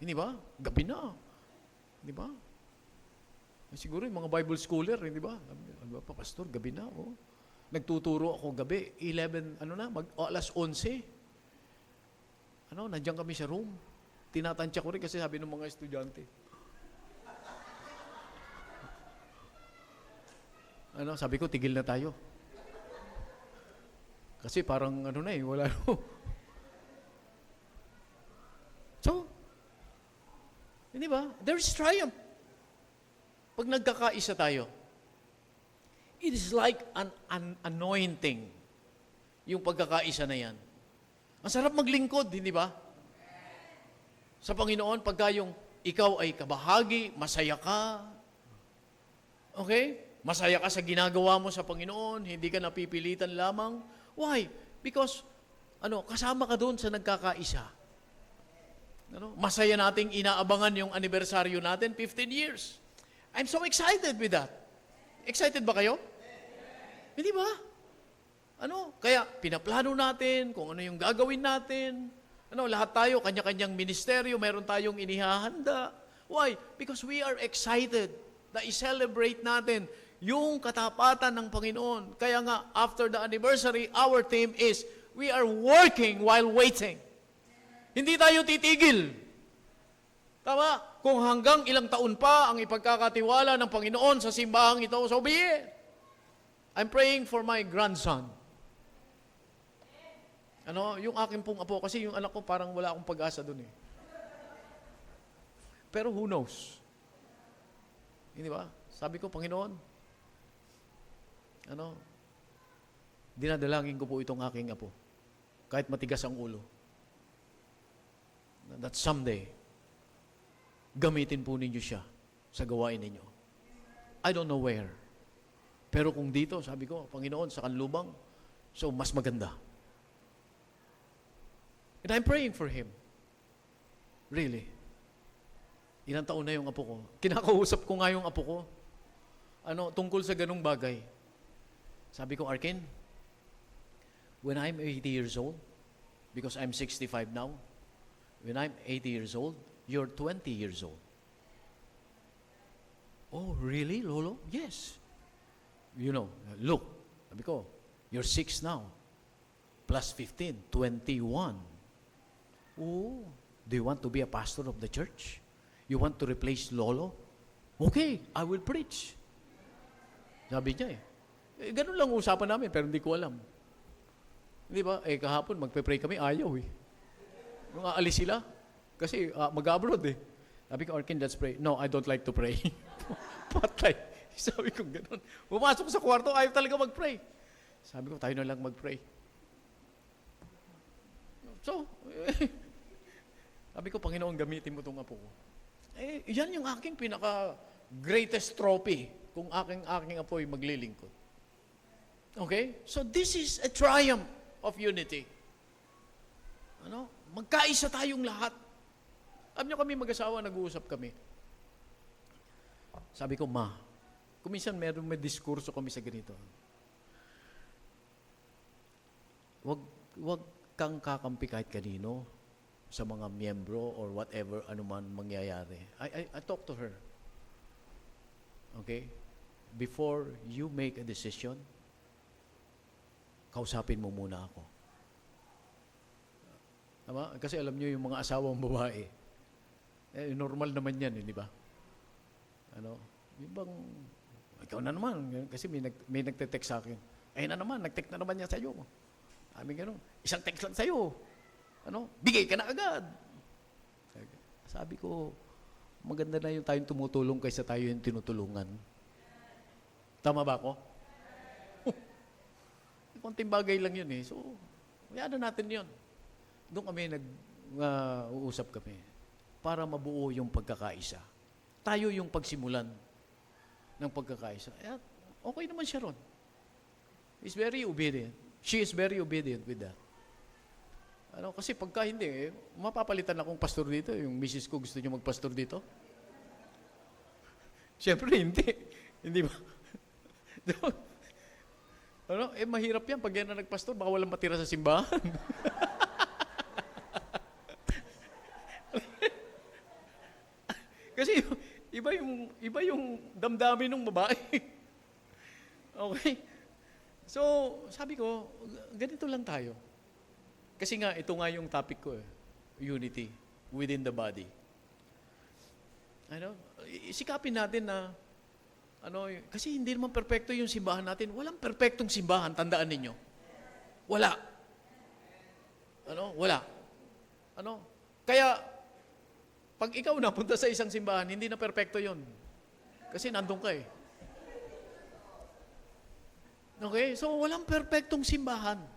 Hindi ba? Gabi na. Hindi ba? Siguro yung mga Bible scholar, hindi ba? Ano ba, pastor, gabi na. Oh. Nagtuturo ako gabi, 11, alas 11. Nandiyan kami sa room. Tinatansya ko rin kasi sabi ng mga estudyante. Sabi ko, tigil na tayo. Kasi parang wala no. So, hindi ba? There is triumph. Pag nagkakaisa tayo, it is like an anointing. Yung pagkakaisa na yan. Ang sarap maglingkod, hindi ba? Sa Panginoon, pagka yung ikaw ay kabahagi, masaya ka. Okay? Masaya ka sa ginagawa mo sa Panginoon, hindi ka napipilitan lamang. Why? Because, kasama ka doon sa nagkakaisa. Masaya nating inaabangan yung anibersaryo natin, 15 years. I'm so excited with that. Excited ba kayo? Hindi ba? Kaya pinaplano natin kung ano yung gagawin natin. Lahat tayo, kanya-kanyang ministeryo, meron tayong inihahanda. Why? Because we are excited na i-celebrate natin yung katapatan ng Panginoon. Kaya nga, after the anniversary, our theme is, we are working while waiting. Hindi tayo titigil. Tama? Kung hanggang ilang taon pa ang ipagkakatiwala ng Panginoon sa simbahang ito, so be it. I'm praying for my grandson. Yung aking pong apo, kasi yung anak ko parang wala akong pag-asa dun eh. Pero who knows? Hindi ba? Sabi ko, Panginoon, dinadalangin ko po itong aking apo. Kahit matigas ang ulo. That someday, gamitin po ninyo siya sa gawain ninyo. I don't know where. Pero kung dito, sabi ko, Panginoon, sa kanlubang, so mas maganda. And I'm praying for him. Really. Ilang taon na yung apo ko. Kinakausap ko nga yung apo ko. Tungkol sa ganung bagay. Sabi ko, Arkin, when I'm 80 years old, because I'm 65 now, when I'm 80 years old, you're 20 years old. Oh, really, Lolo? Yes. Look, sabi ko, you're 6 now, plus 15, 21. Oh, do you want to be a pastor of the church? You want to replace Lolo? Okay, I will preach. Sabi niya ganun lang usapan namin, pero hindi ko alam. Hindi ba? Kahapon, magpe-pray kami, ayaw Nung aalis sila, kasi mag-abroad Sabi ko, Arkin, let's pray. No, I don't like to pray. Patay. Sabi ko ganun. Pumasok sa kwarto, ayaw talaga mag-pray. Sabi ko, tayo na lang mag-pray. So, sabi ko, Panginoon, gamitin mo itong apo ko. Yan yung aking pinaka-greatest trophy kung aking apo ay maglilingkod. Okay? So, this is a triumph of unity. Magkaisa tayong lahat. Alam niyo kami mag-asawa, nag-uusap kami. Sabi ko, Ma, kung minsan may diskurso kami sa ganito. Wag kang kakampi kahit kanino sa mga miyembro or whatever, anuman mangyayari. I talk to her. Okay? Before you make a decision, kausapin mo muna ako. Tama? Kasi alam niyo yung mga asawang babae, normal naman yan, di ba? Yung bang, ikaw na naman, kasi may nagte-text sa akin. Na naman, nag-text na naman niya sa'yo. Isang text lang sa'yo. Bigay ka na agad. Sabi ko, maganda na yung tayong tumutulong kaysa tayo yung tinutulungan. Tama ba ako? Konting bagay lang yun So, Hayaan na natin yon. Doon kami uusap kami para mabuo yung pagkakaisa. Tayo yung pagsimulan ng pagkakaisa. Okay naman siya ron. He's very obedient. She is very obedient with that. Kasi pagka hindi, mapapalitan akong pastor dito. Yung misis ko gusto niyo magpastor dito. Siyempre, hindi. Hindi ba? Mahirap yan. Pag yan na nagpastor, baka walang matira sa simbahan. Kasi iba yung damdamin ng babae. Okay? So, sabi ko, ganito lang tayo. Kasi nga, ito nga yung topic ko, unity within the body. Isikapin natin na, kasi hindi naman perpekto yung simbahan natin. Walang perpektong simbahan, tandaan ninyo. Wala. Wala. Kaya, pag ikaw napunta sa isang simbahan, hindi na perpekto yon. Kasi nandun ka eh. Okay? So, walang perpektong simbahan.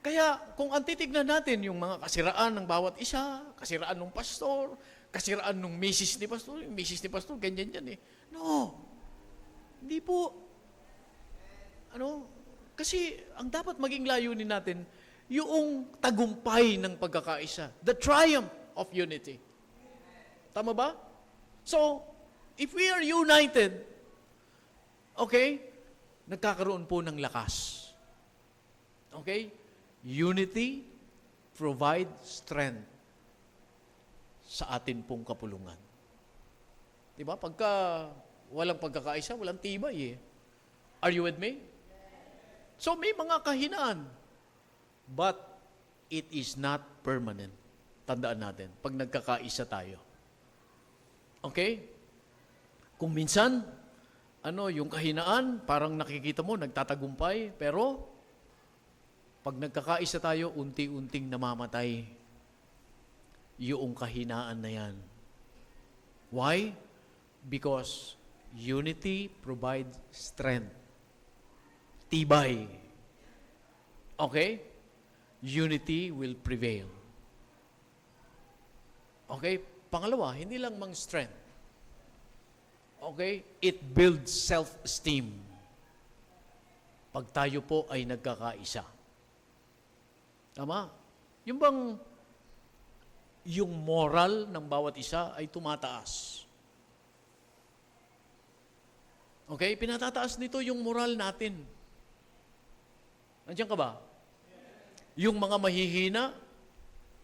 Kaya, kung ang titignan natin yung mga kasiraan ng bawat isa, kasiraan ng pastor, kasiraan ng misis ni pastor, yung misis ni pastor, ganyan yan eh. No. Hindi po. Kasi ang dapat maging layunin natin, yung tagumpay ng pagkakaisa. The triumph of unity. Tama ba? So, if we are united, okay, nagkakaroon po ng lakas. Okay? Unity provides strength sa atin pong kapulungan. Diba? Pagka walang pagkakaisa, walang tibay eh. Are you with me? So may mga kahinaan. But it is not permanent. Tandaan natin, pag nagkakaisa tayo. Okay? Kung minsan, yung kahinaan, parang nakikita mo, nagtatagumpay, pero pag nagkakaisa tayo, unti-unting namamatay yung kahinaan na yan. Why? Because unity provides strength. Tibay. Okay? Unity will prevail. Okay? Pangalawa, hindi lang mang strength. Okay? It builds self-esteem. Pag tayo po ay nagkakaisa. Tama? Yung moral ng bawat isa ay tumataas. Okay? Pinatataas nito yung moral natin. Nandiyan ka ba? Yung mga mahihina,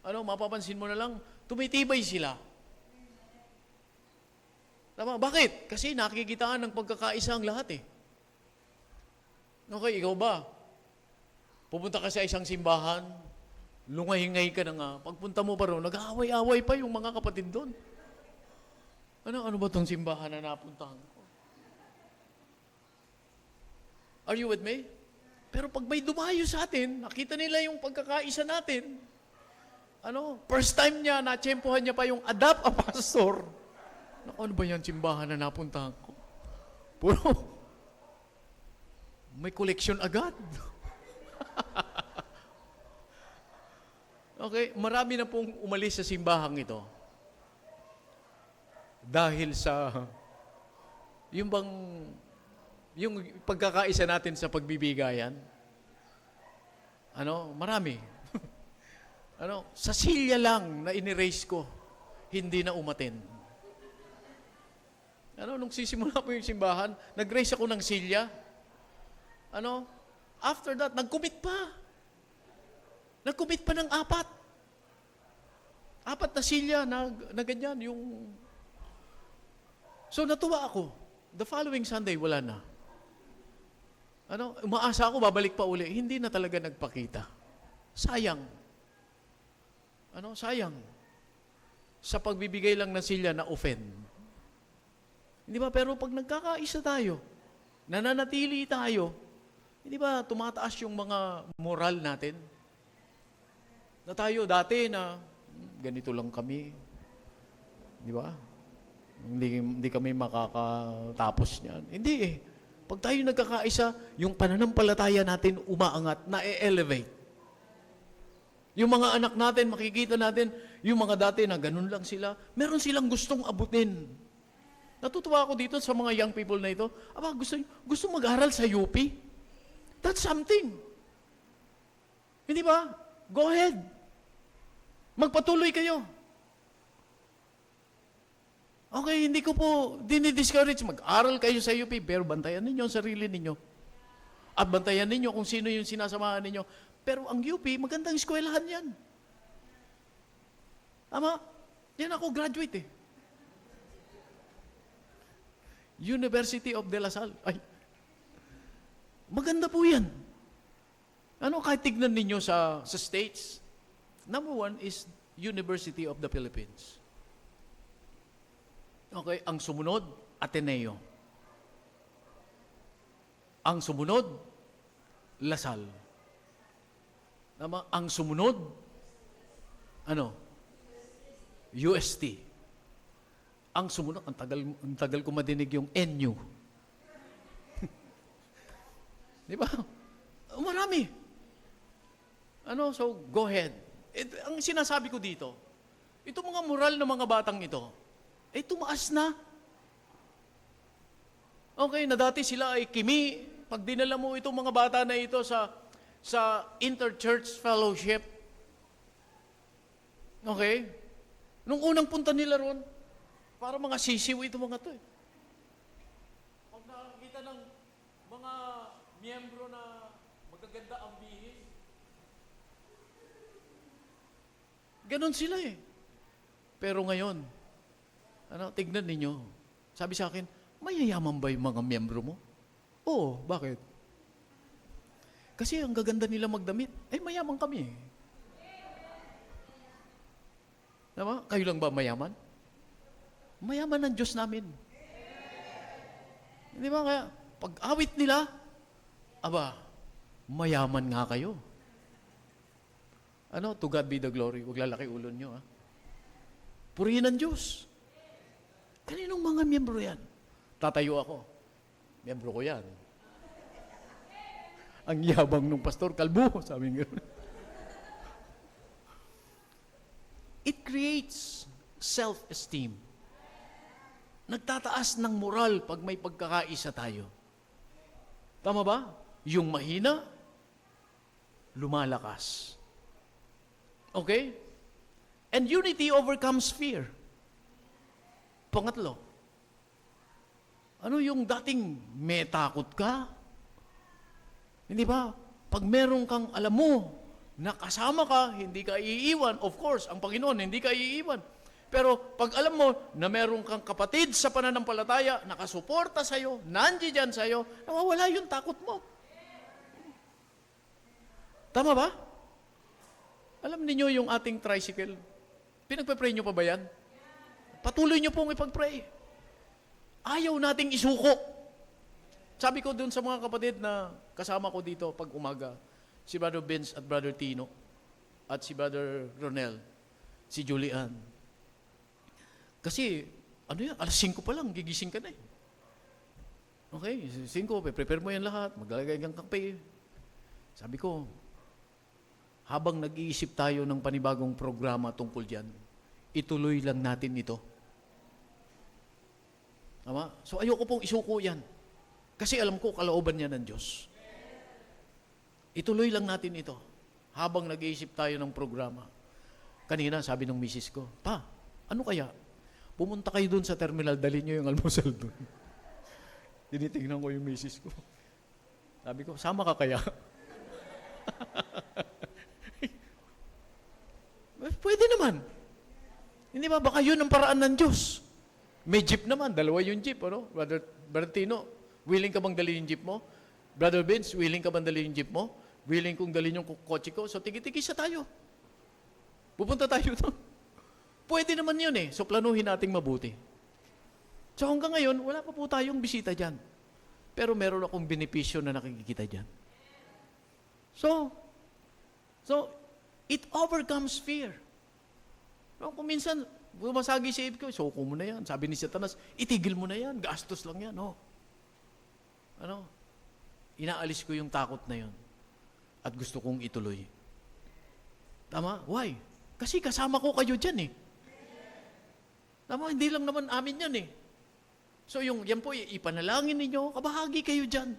mapapansin mo na lang, tumitibay sila. Tama? Bakit? Kasi nakikitaan ng pagkakaisa ang lahat eh. Okay, ikaw ba? Pupunta ka sa isang simbahan, lungay-ngay ka na nga, pagpunta mo pa rin, nag-aaway-aaway pa yung mga kapatid doon. Ano ba itong simbahan na napuntahan ko? Are you with me? Pero pag may dumayo sa atin, nakita nila yung pagkakaisa natin, first time niya, natsyempohan niya pa yung adapt a pastor. Ano ba yan simbahan na napuntahan ko? Puro, may collection agad. Okay, marami na pong umalis sa simbahang ito. Dahil sa, yung pagkakaisa natin sa pagbibigayan, marami. Sa silya lang na in-erase ko, hindi na umatin. Nung sisimula po yung simbahan, nag-raise ako ng silya. After that, nag-commit pa. Nag-commit pa ng 4. 4 na silya na ganyan. So, natuwa ako. The following Sunday, wala na. Umaasa ako, babalik pa uli. Hindi na talaga nagpakita. Sayang. Sayang. Sa pagbibigay lang ng silya na offend. Hindi ba? Pero pag nagkakaisa tayo, nananatili tayo, hindi ba tumataas yung mga moral natin? Na tayo dati na ganito lang kami. Di ba? Hindi kami makakatapos niyan. Hindi eh. Pag tayo nagkakaisa, yung pananampalataya natin umaangat, na-elevate. Yung mga anak natin, makikita natin, yung mga dati na ganun lang sila, meron silang gustong abutin. Natutuwa ako dito sa mga young people na ito. Aba, gusto mag-aral sa UP? That's something. Hindi ba? Go ahead. Magpatuloy kayo. Okay, hindi ko po dinidiscourage. Mag-aral kayo sa UP, pero bantayan ninyo ang sarili ninyo. At bantayan ninyo kung sino yung sinasamahan ninyo. Pero ang UP, magandang eskwelahan yan. Tama? Yan ako, graduate eh. University of De La Salle. Ay, maganda po yan. Ano, kahit tignan ninyo sa States, number one is University of the Philippines. Okay, ang sumunod, Ateneo. Ang sumunod, Lasal. Tama? Ang sumunod, UST. Ang sumunod, ang tagal ko madinig yung NU. Di ba? Marami. So go ahead. Ang sinasabi ko dito, ito mga moral ng mga batang ito, tumaas na. Okay, na dati sila ay kimi. Pag dinala mo itong mga bata na ito sa inter-church fellowship, okay, nung unang punta nila ron, para mga sisiw ito mga to eh. Pag nakakita ng mga miyembro na magaganda ang bihis, ganon sila eh. Pero ngayon, tignan ninyo, sabi sa akin, mayayaman ba yung mga miyembro mo? Oo, bakit? Kasi ang gaganda nila magdamit, mayaman kami eh. Diba? Kayo lang ba mayaman? Mayaman ang Diyos namin. Hindi ba kaya, pag awit nila, mayaman nga kayo. To God be the glory. Huwag lalaki ulo nyo, ha? Purihin ang Diyos. Kaninong mga miyembro yan? Tatayo ako. Miyembro ko yan. Ang yabang ng pastor, kalbo, sabi nga. It creates self-esteem. Nagtataas ng moral pag may pagkakaisa tayo. Tama ba? Yung mahina, lumalakas. Okay? And unity overcomes fear. Pangatlo, yung dating may takot ka? Hindi ba? Pag meron kang alam mo na kasama ka, hindi ka iiwan. Of course, ang Panginoon, hindi ka iiwan. Pero pag alam mo na meron kang kapatid sa pananampalataya, nakasuporta sa'yo, nandiyan sa'yo, nawawala yung takot mo. Tama ba? Alam niyo yung ating tricycle? Pinagpe-pray nyo pa ba yan? Patuloy nyo pong ipag-pray. Ayaw nating isuko. Sabi ko dun sa mga kapatid na kasama ko dito pag umaga, si Brother Vince at Brother Tino, at si Brother Ronel, si Julian. Kasi, alas 5 pa lang, gigising ka na eh. Okay, 5, prepare mo yan lahat, maglalagay kang kape. Sabi ko, habang nag-iisip tayo ng panibagong programa tungkol dyan, ituloy lang natin ito. Tama? So ayoko pong isuko yan. Kasi alam ko, kalooban niya ng Diyos. Ituloy lang natin ito. Habang nag-iisip tayo ng programa. Kanina, sabi ng misis ko, Pa, ano kaya? Pumunta kayo dun sa terminal, dali nyo yung almusal dun. Tinitingnan ko yung misis ko. Sabi ko, sama ka kaya? Pwede naman. Hindi ba? Baka yun ang paraan ng Diyos. May jeep naman. Dalawa yung jeep. Brother Tino, willing ka bang dalhin yung jeep mo? Brother Vince, willing ka bang dalhin yung jeep mo? Willing kong dalhin yung kotse ko? So, tigi-tigisa tayo. Pupunta tayo doon. Pwede naman yun eh. So, planuhin nating mabuti. So, hanggang ngayon, wala pa po tayong bisita dyan. Pero meron akong benepisyo na nakikita dyan. So, it overcomes fear. Kung minsan, bumasagi si Eve ko, soko mo na yan. Sabi ni Satanas, itigil mo na yan. Gastos lang yan. Inaalis ko yung takot na yun. At gusto kong ituloy. Tama? Why? Kasi kasama ko kayo dyan eh. Tama? Hindi lang naman amin yan eh. So yan po, ipanalangin ninyo, kabahagi kayo dyan.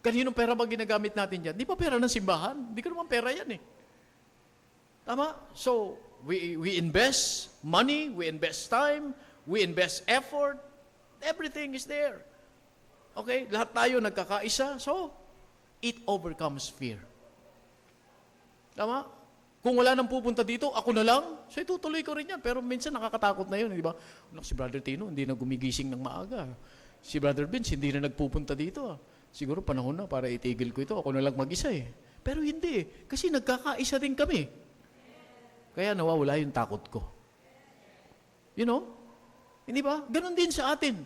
Kaninong pera ba ginagamit natin dyan? Di pa pera ng simbahan? Di ko naman pera yan eh. Tama? So, we invest money, we invest time, we invest effort, everything is there. Okay? Lahat tayo nagkakaisa, so, it overcomes fear. Tama? Kung wala nang pupunta dito, ako na lang, so itutuloy ko rin yan. Pero minsan nakakatakot na yun, di ba? Si Brother Tino, hindi na gumigising ng maaga. Si Brother Vince, hindi na nagpupunta dito. Siguro panahon na para itigil ko ito. Ako na lang mag-isa eh. Pero hindi eh. Kasi nagkakaisa rin kami. Kaya nawawala yung takot ko. You know? Hindi ba? Ganon din sa atin.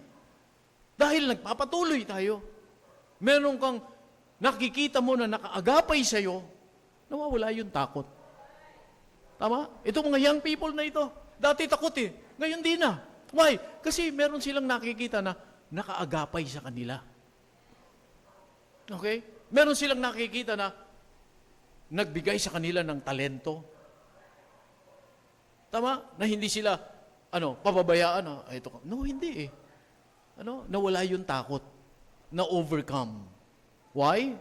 Dahil nagpapatuloy tayo. Meron kang nakikita mo na nakaagapay sa'yo, nawawala yung takot. Tama? Ito mga young people na ito. Dati takot eh. Ngayon di na. Why? Kasi meron silang nakikita na nakaagapay sa kanila. Okay? Meron silang nakikita na nagbigay sa kanila ng talento. Tama? Na hindi sila, pababayaan. Ito. No, hindi eh. Nawala yung takot. Na-overcome. Why?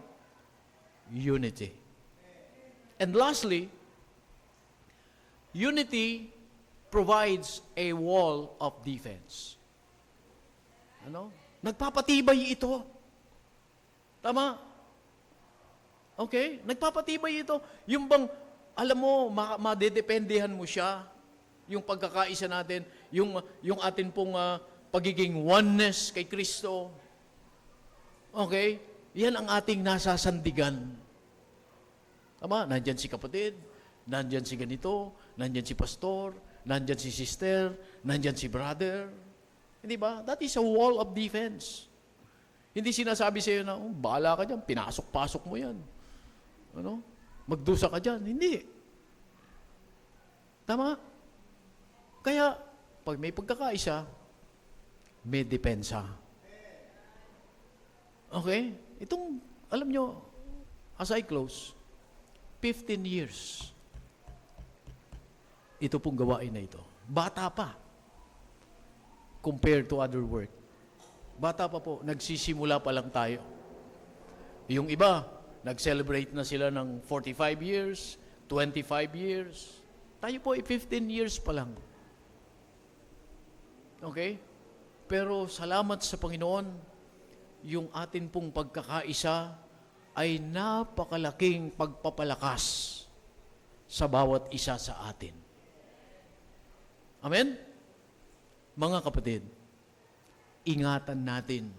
Unity. And lastly, unity provides a wall of defense. Nagpapatibay ito. Tama? Okay? Nagpapatibay ito. Yung bang, alam mo, madedependehan mo siya, yung pagkakaisa natin, yung atin pong pagiging oneness kay Kristo. Okay? Yan ang ating nasasandigan. Tama? Nandyan si kapatid, nandyan si ganito, nandyan si pastor, nandyan si sister, nandyan si brother. Hindi ba? That is a wall of defense. Hindi sinasabi sa iyo na, bahala ka dyan, pinasok-pasok mo yan. Magdusa ka dyan. Hindi. Tama? Kaya, pag may pagkakaisa, may depensa. Okay? Itong, alam nyo, as I close, 15 years, ito pong gawain na ito. Bata pa, compared to other work. Bata pa po, nagsisimula pa lang tayo. Yung iba, nag-celebrate na sila ng 45 years, 25 years. Tayo po ay 15 years pa lang. Okay? Pero salamat sa Panginoon, yung atin pong pagkakaisa ay napakalaking pagpapalakas sa bawat isa sa atin. Amen? Mga kapatid, ingatan natin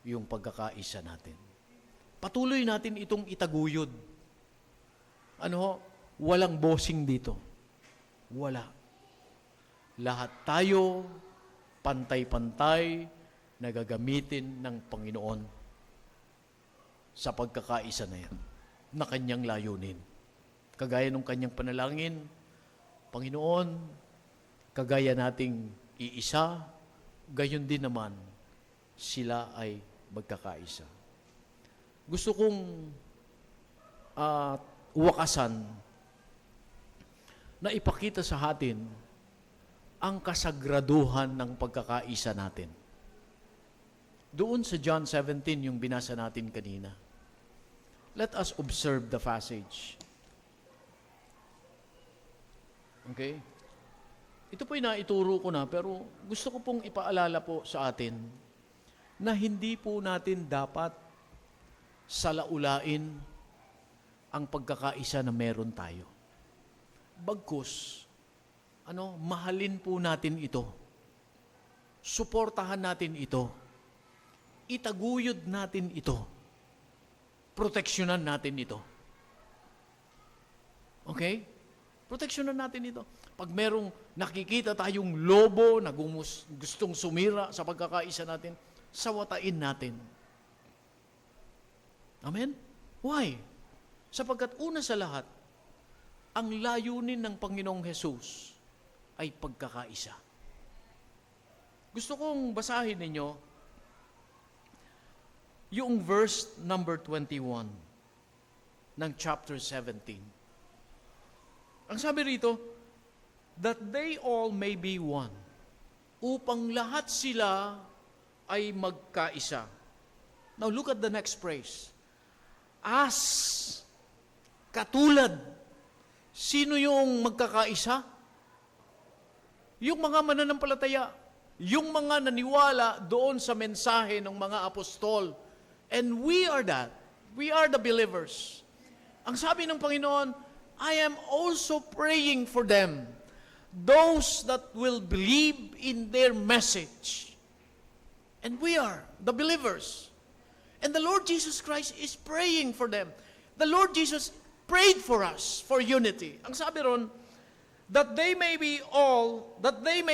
yung pagkakaisa natin. Patuloy natin itong itaguyod. Walang bossing dito. Wala. Lahat tayo, pantay-pantay, nagagamitin ng Panginoon sa pagkakaisa na yan, na kanyang layunin. Kagaya ng kanyang panalangin, Panginoon, kagaya nating iisa, gayon din naman, sila ay magkakaisa. Gusto kong wakasan na ipakita sa atin ang kasagraduhan ng pagkakaisa natin. Doon sa John 17, yung binasa natin kanina. Let us observe the passage. Okay? Ito po'y naituro ko na, pero gusto ko pong ipaalala po sa atin na hindi po natin dapat salaulain ang pagkakaisa na meron tayo. Bagkus, mahalin po natin ito. Suportahan natin ito. Itaguyod natin ito. Proteksyonan natin ito. Okay? Proteksyonan natin ito. Pag merong nakikita tayong lobo na gustong sumira sa pagkakaisa natin, sawatain natin. Amen? Why? Sapagkat una sa lahat, ang layunin ng Panginoong Hesus ay pagkakaisa. Gusto kong basahin ninyo yung verse number 21 ng chapter 17. Ang sabi rito, that they all may be one. Upang lahat sila ay magkaisa. Now look at the next phrase. As, katulad. Sino yung magkakaisa? Yung mga mananampalataya. Yung mga naniwala doon sa mensahe ng mga apostol. And we are that. We are the believers. Ang sabi ng Panginoon, I am also praying for them. Those that will believe in their message. And we are the believers. And the Lord Jesus Christ is praying for them. The Lord Jesus prayed for us for unity. Ang sabi ron, that they may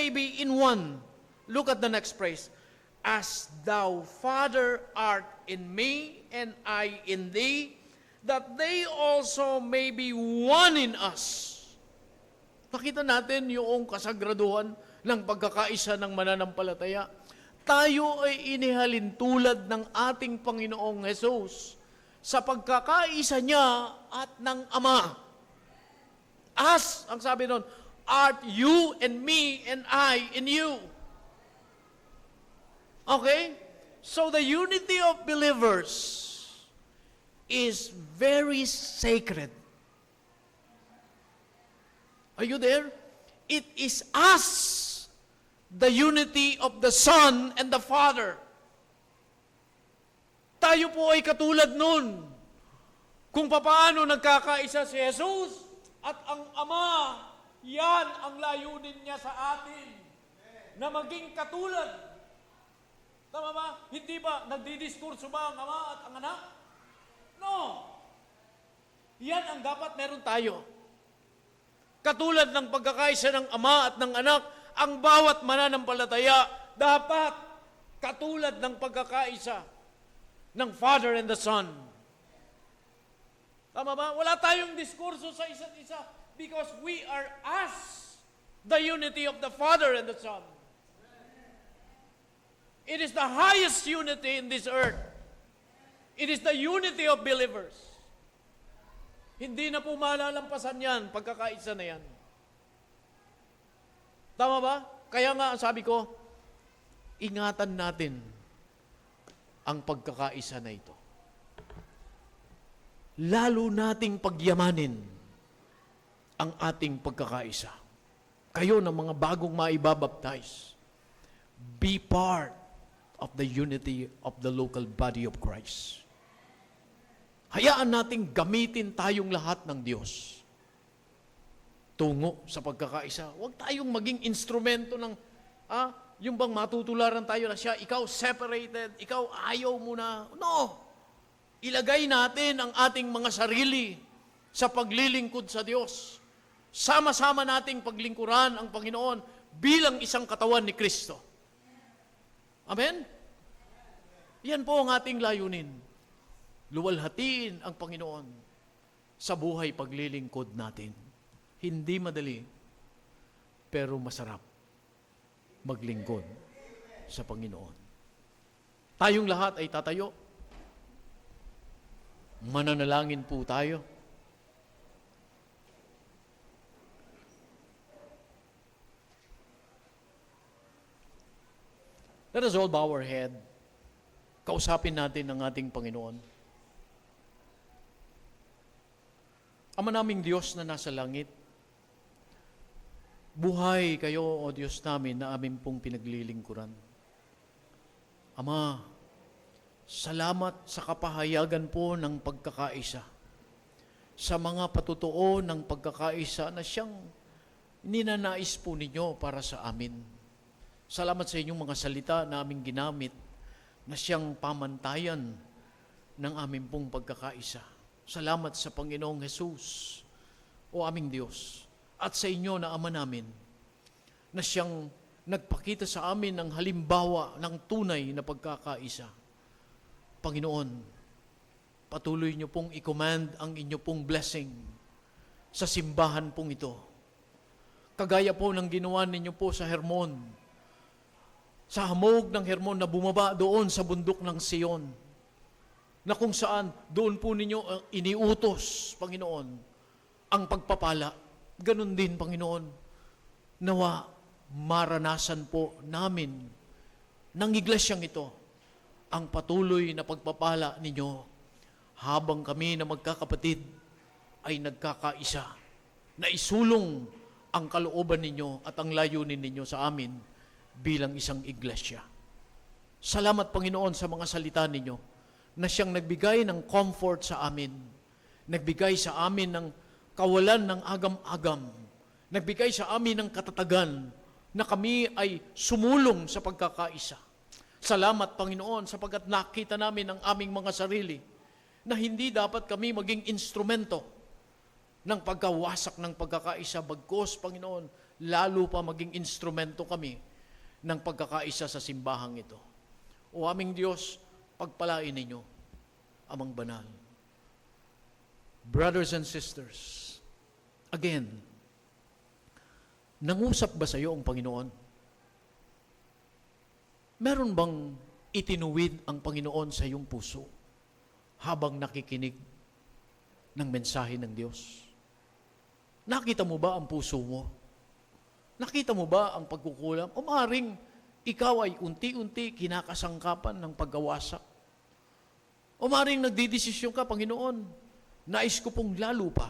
be in one. Look at the next phrase. As thou, Father, art in me, and I in thee, that they also may be one in us. Nakita natin yung kasagraduhan ng pagkakaisa ng mananampalataya. Tayo ay inihalin tulad ng ating Panginoong Jesus sa pagkakaisa niya at ng Ama. As, ang sabi nun, art you and me and I in you. Okay? So the unity of believers is very sacred. Are you there? It is us, the unity of the Son and the Father. Tayo po ay katulad nun. Kung paano nagkakaisa si Jesus at ang Ama, yan ang layunin niya sa atin. Na maging katulad. Tama ba? Hindi ba nagdidiskurso ba ang Ama at ang Anak? No. Yan ang dapat meron tayo. Katulad ng pagkakaisa ng Ama at ng Anak, ang bawat mananampalataya dapat katulad ng pagkakaisa ng Father and the Son. Tama ba? Wala tayong diskurso sa isa't isa because we are as the unity of the Father and the Son. It is the highest unity in this earth. It is the unity of believers. Hindi na po malalampasan yan, pagkakaisa na yan. Tama ba? Kaya nga, sabi ko, ingatan natin ang pagkakaisa na ito. Lalo nating pagyamanin ang ating pagkakaisa. Kayo na mga bagong maibabaptize, be part of the unity of the local body of Christ. Hayaan nating gamitin tayong lahat ng Diyos tungo sa pagkakaisa. Huwag tayong maging instrumento ng, yung bang matutularan tayo na siya, ikaw separated, ikaw ayaw mo na. No! Ilagay natin ang ating mga sarili sa paglilingkod sa Diyos. Sama-sama nating paglingkuran ang Panginoon bilang isang katawan ni Kristo. Amen? Yan po ang ating layunin. Luwalhatiin ang Panginoon sa buhay paglilingkod natin. Hindi madali, pero masarap maglingkod sa Panginoon. Tayong lahat ay tatayo. Mananalangin po tayo. Let us all bow our head. Kausapin natin ang ating Panginoon. Ama naming Diyos na nasa langit, buhay kayo, O Diyos namin, na amin pong pinaglilingkuran. Ama, salamat sa kapahayagan po ng pagkakaisa, sa mga patutuo ng pagkakaisa na siyang ninanais po ninyo para sa amin. Salamat sa inyong mga salita na aming ginamit na siyang pamantayan ng aming pong pagkakaisa. Salamat sa Panginoong Jesus, o aming Diyos, at sa inyo na Ama namin, na siyang nagpakita sa amin ng halimbawa ng tunay na pagkakaisa. Panginoon, patuloy niyo pong i-command ang inyo pong blessing sa simbahan pong ito. Kagaya po ng ginawa ninyo po sa Hermon, sa hamog ng Hermon na bumaba doon sa bundok ng Sion, na kung saan doon po ninyo iniutos, Panginoon, ang pagpapala. Ganon din, Panginoon, nawa maranasan po namin ng iglesyang ito ang patuloy na pagpapala ninyo habang kami na magkakapatid ay nagkakaisa na isulong ang kalooban ninyo at ang layunin ninyo sa amin bilang isang iglesia. Salamat, Panginoon, sa mga salita ninyo na siyang nagbigay ng comfort sa amin, nagbigay sa amin ng kawalan ng agam-agam, nagbigay sa amin ng katatagan na kami ay sumulong sa pagkakaisa. Salamat, Panginoon, sapagkat nakita namin ang aming mga sarili na hindi dapat kami maging instrumento ng pagkawasak ng pagkakaisa, bagkus, Panginoon, lalo pa maging instrumento kami ng pagkakaisa sa simbahang ito. O aming Diyos, pagpalain ninyo amang banal. Brothers and sisters, again, nangusap ba sa iyo ang Panginoon? Meron bang itinuwid ang Panginoon sa iyong puso habang nakikinig ng mensahe ng Diyos? Nakita mo ba ang puso mo? Nakita mo ba ang pagkukulam? O maaaring ikaw ay unti-unti kinakasangkapan ng paggawasak. O maaaring nagdidesisyon ka, Panginoon, nais ko pong lalo pa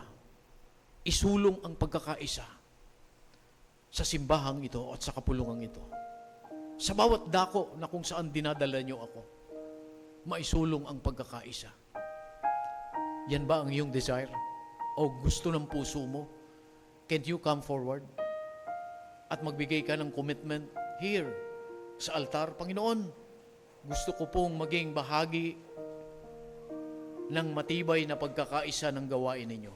isulong ang pagkakaisa sa simbahang ito at sa kapulungan ito. Sa bawat dako na kung saan dinadala niyo ako, maisulong ang pagkakaisa. Yan ba ang iyong desire? O gusto ng puso mo? Can you come forward at magbigay ka ng commitment here sa altar? Panginoon, gusto ko pong maging bahagi ng matibay na pagkakaisa ng gawain ninyo.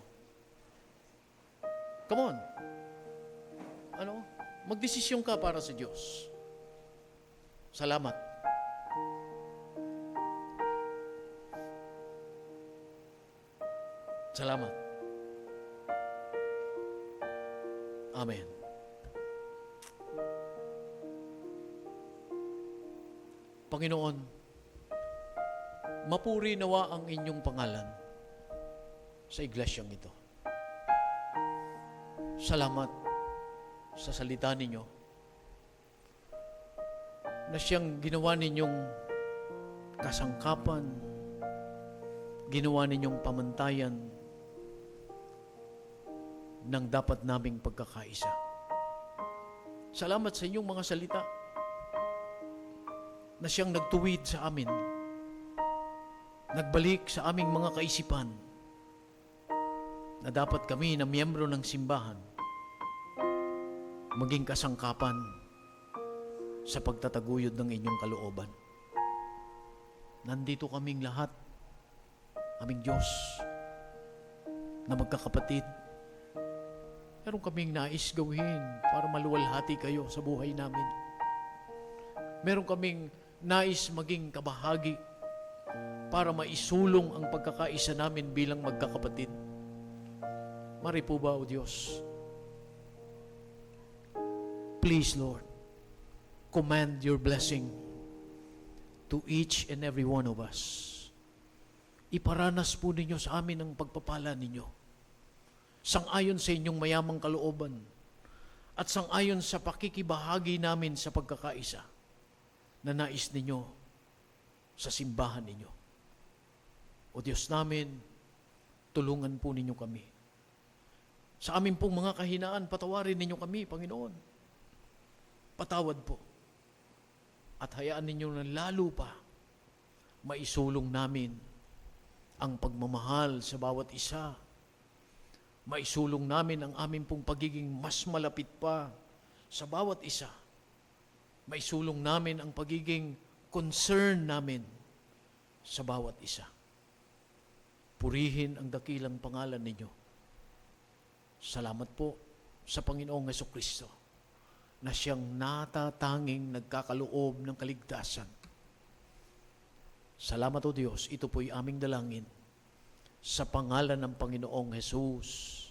Come on. Magdesisyon ka para sa Diyos. Salamat. Salamat. Amen. Panginoon, mapuri nawa ang inyong pangalan sa iglesyang ito. Salamat sa salita ninyo na siyang ginawa ninyong kasangkapan, ginawa ninyong pamantayan ng dapat naming pagkakaisa. Salamat sa inyong mga salita na siyang nagtuwid sa amin, nagbalik sa aming mga kaisipan na dapat kami na miyembro ng simbahan maging kasangkapan sa pagtataguyod ng inyong kalooban. Nandito kaming lahat, aming Diyos, na magkakapatid. Meron kaming nais gawin para maluwalhati kayo sa buhay namin. Meron kaming nais maging kabahagi para maisulong ang pagkakaisa namin bilang magkakapatid. Mari po ba, O Diyos? Please, Lord, command your blessing to each and every one of us. Iparanas po ninyo sa amin ang pagpapala ninyo. Sang-ayon sa inyong mayamang kalooban at sang-ayon sa pakikibahagi namin sa pagkakaisa na nais ninyo sa simbahan ninyo. O Diyos namin, tulungan po ninyo kami. Sa amin pong mga kahinaan, patawarin ninyo kami, Panginoon. Patawad po. At hayaan ninyo na lalo pa maisulong namin ang pagmamahal sa bawat isa. Maisulong namin ang aming pong pagiging mas malapit pa sa bawat isa. Maisulong namin ang pagiging concern namin sa bawat isa. Purihin ang dakilang pangalan ninyo. Salamat po sa Panginoong Hesukristo na siyang natatanging nagkakaloob ng kaligtasan. Salamat o Diyos, ito po'y aming dalangin sa pangalan ng Panginoong Jesus.